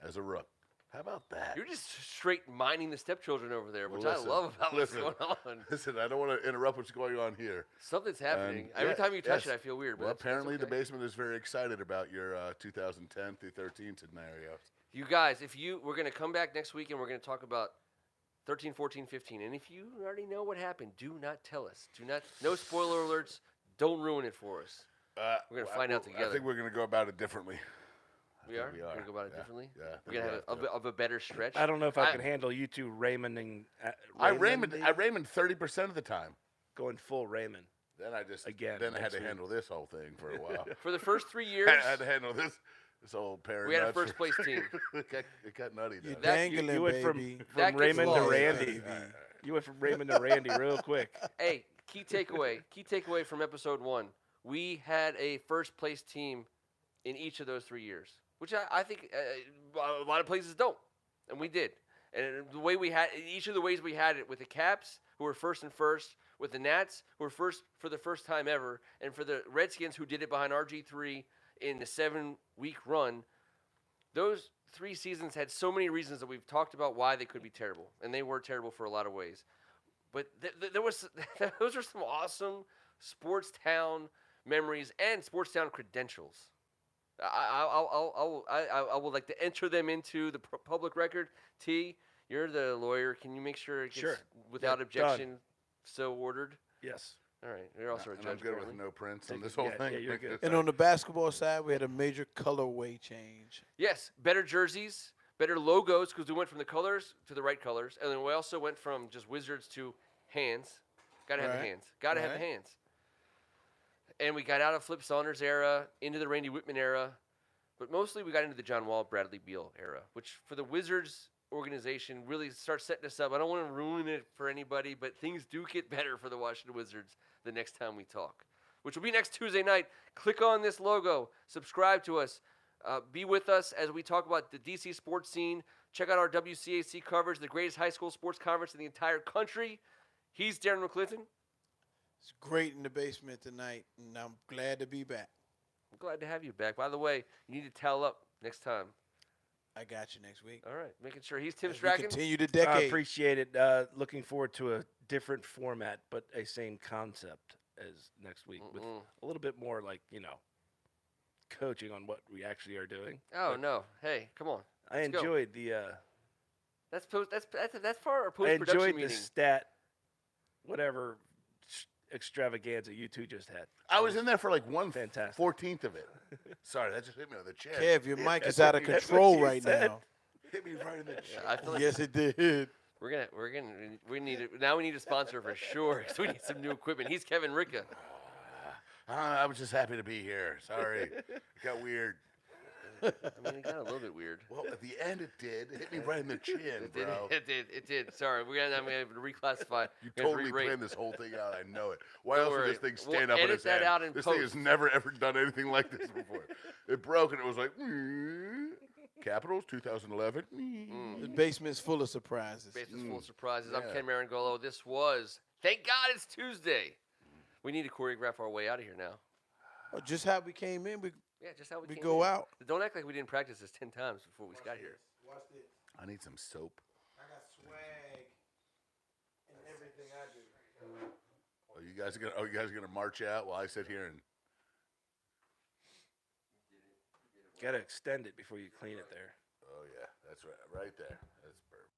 as a rook. How about that? You're just straight mining the stepchildren over there, which Well, I listen, love about listen. what's going on. Listen, I don't want to interrupt what's going on here. Something's happening. And Every yeah, time you touch yes. it, I feel weird. But Well, that's apparently the okay. basement is very excited about your 2010 through 13 scenario. You guys, we're going to come back next week and we're going to talk about 13, 14, 15. And if you already know what happened, do not tell us. No spoiler alerts. Don't ruin it for us. We're gonna find out I together. think we're going to go about it differently. We think are? we We're are. going to go about it Yeah, differently? yeah, I think We're going we to have have to. of a better stretch? I don't know if I can handle you two Raymond. I Raymond 30% of the time. going full Raymond. Then I just Again, Then I had next to week. handle this whole thing for a while. For the first 3 years, I had to handle this old pair. of we had a nuts. first place team. it got nutty. You're Though. That- dangling, you went baby. That From gets Raymond to lost. Randy. You went from Raymond to Randy real quick. Hey, key takeaway from episode 1. We had a first place team in each of those 3 years, which I think a lot of places don't, and we did. And the way we had each of the ways we had it with the Caps, who were first and first, with the Nats, who were first for the first time ever, and for the Redskins, who did it behind RG3 in the 7-week run. Those 3 seasons had so many reasons that we've talked about why they could be terrible, and they were terrible for a lot of ways. But there was those are some awesome sports town memories and sports town credentials. I would like to enter them into the public record. T, you're the lawyer. Can you make sure it gets Sure. without Yeah, objection so ordered? Yes. All right. You're also a And judge. I'm good with apparently. no prints on Take this it- whole yeah, thing. yeah, you're good. And on the basketball side, we had a major colorway change. Yes, better jerseys, better logos, because we went from the colors to the right colors, and then we also went from just Wizards to hands. Gotta have the Right. hands. Gotta have the Right. hands. And we got out of Flip Saunders era into the Randy Whitman era, but mostly we got into the John Wall, Bradley Beal era, which for the Wizards organization really starts setting us up. I don't want to ruin it for anybody, but things do get better for the Washington Wizards the next time we talk. which will be next Tuesday night. Click on this logo. Subscribe to us. Be with us as we talk about the DC sports scene. Check out our WCAC coverage, the greatest high school sports conference in the entire country. He's Darren McClinton. It's great in the basement tonight, and I'm glad to be back. I'm glad to have you back. By the way, you need to towel up next time. I got you next week. All right, making sure he's Tim As we Strachan. continue the I decade. appreciate it. Looking forward to a different format, but a same concept as next week with a little bit more coaching on what we actually are doing. Oh no! Hey, come on. I Let's go. enjoyed the That's for our I post production enjoyed meeting. the stat whatever extravaganza you two just had. I was in there for like Fantastic. 1/14 of it. Sorry, that just hit me on the chin. Kev, your mic is That's out what of you- that's what control you right said. now. Hit me right in the chin. I feel like Yes, it did. we need it now. We need a sponsor for sure. So we need some new equipment. He's Kevin Ricka. I was just happy to be here. Sorry. It got weird. I mean, it got a little bit weird. Well, at the end it did. It hit me right in the chin, It did. bro. It did. Sorry, I'm gonna have to reclassify. You We're gonna totally re-rate. planned this whole thing out. I know it. Why Don't else worry. would this thing We'll stand up on edit its that end? out in This thing has post. never ever done anything like this before. It broke and it was like, Capitals 2011. The basement's full of surprises. Basement's full of surprises. I'm Yeah. Ken Marangolo. This was. Thank God it's Tuesday. We need to choreograph our way out of here now. Oh, just how we came in, we Yeah, just how we came go in. out. Don't act like we didn't practice this 10 times before we got here. Watch this. I need some soap. I got swag in everything I do. Oh, you guys are gonna march out while I sit here and Got to extend it before you clean it there. oh yeah, that's right there. That's perfect.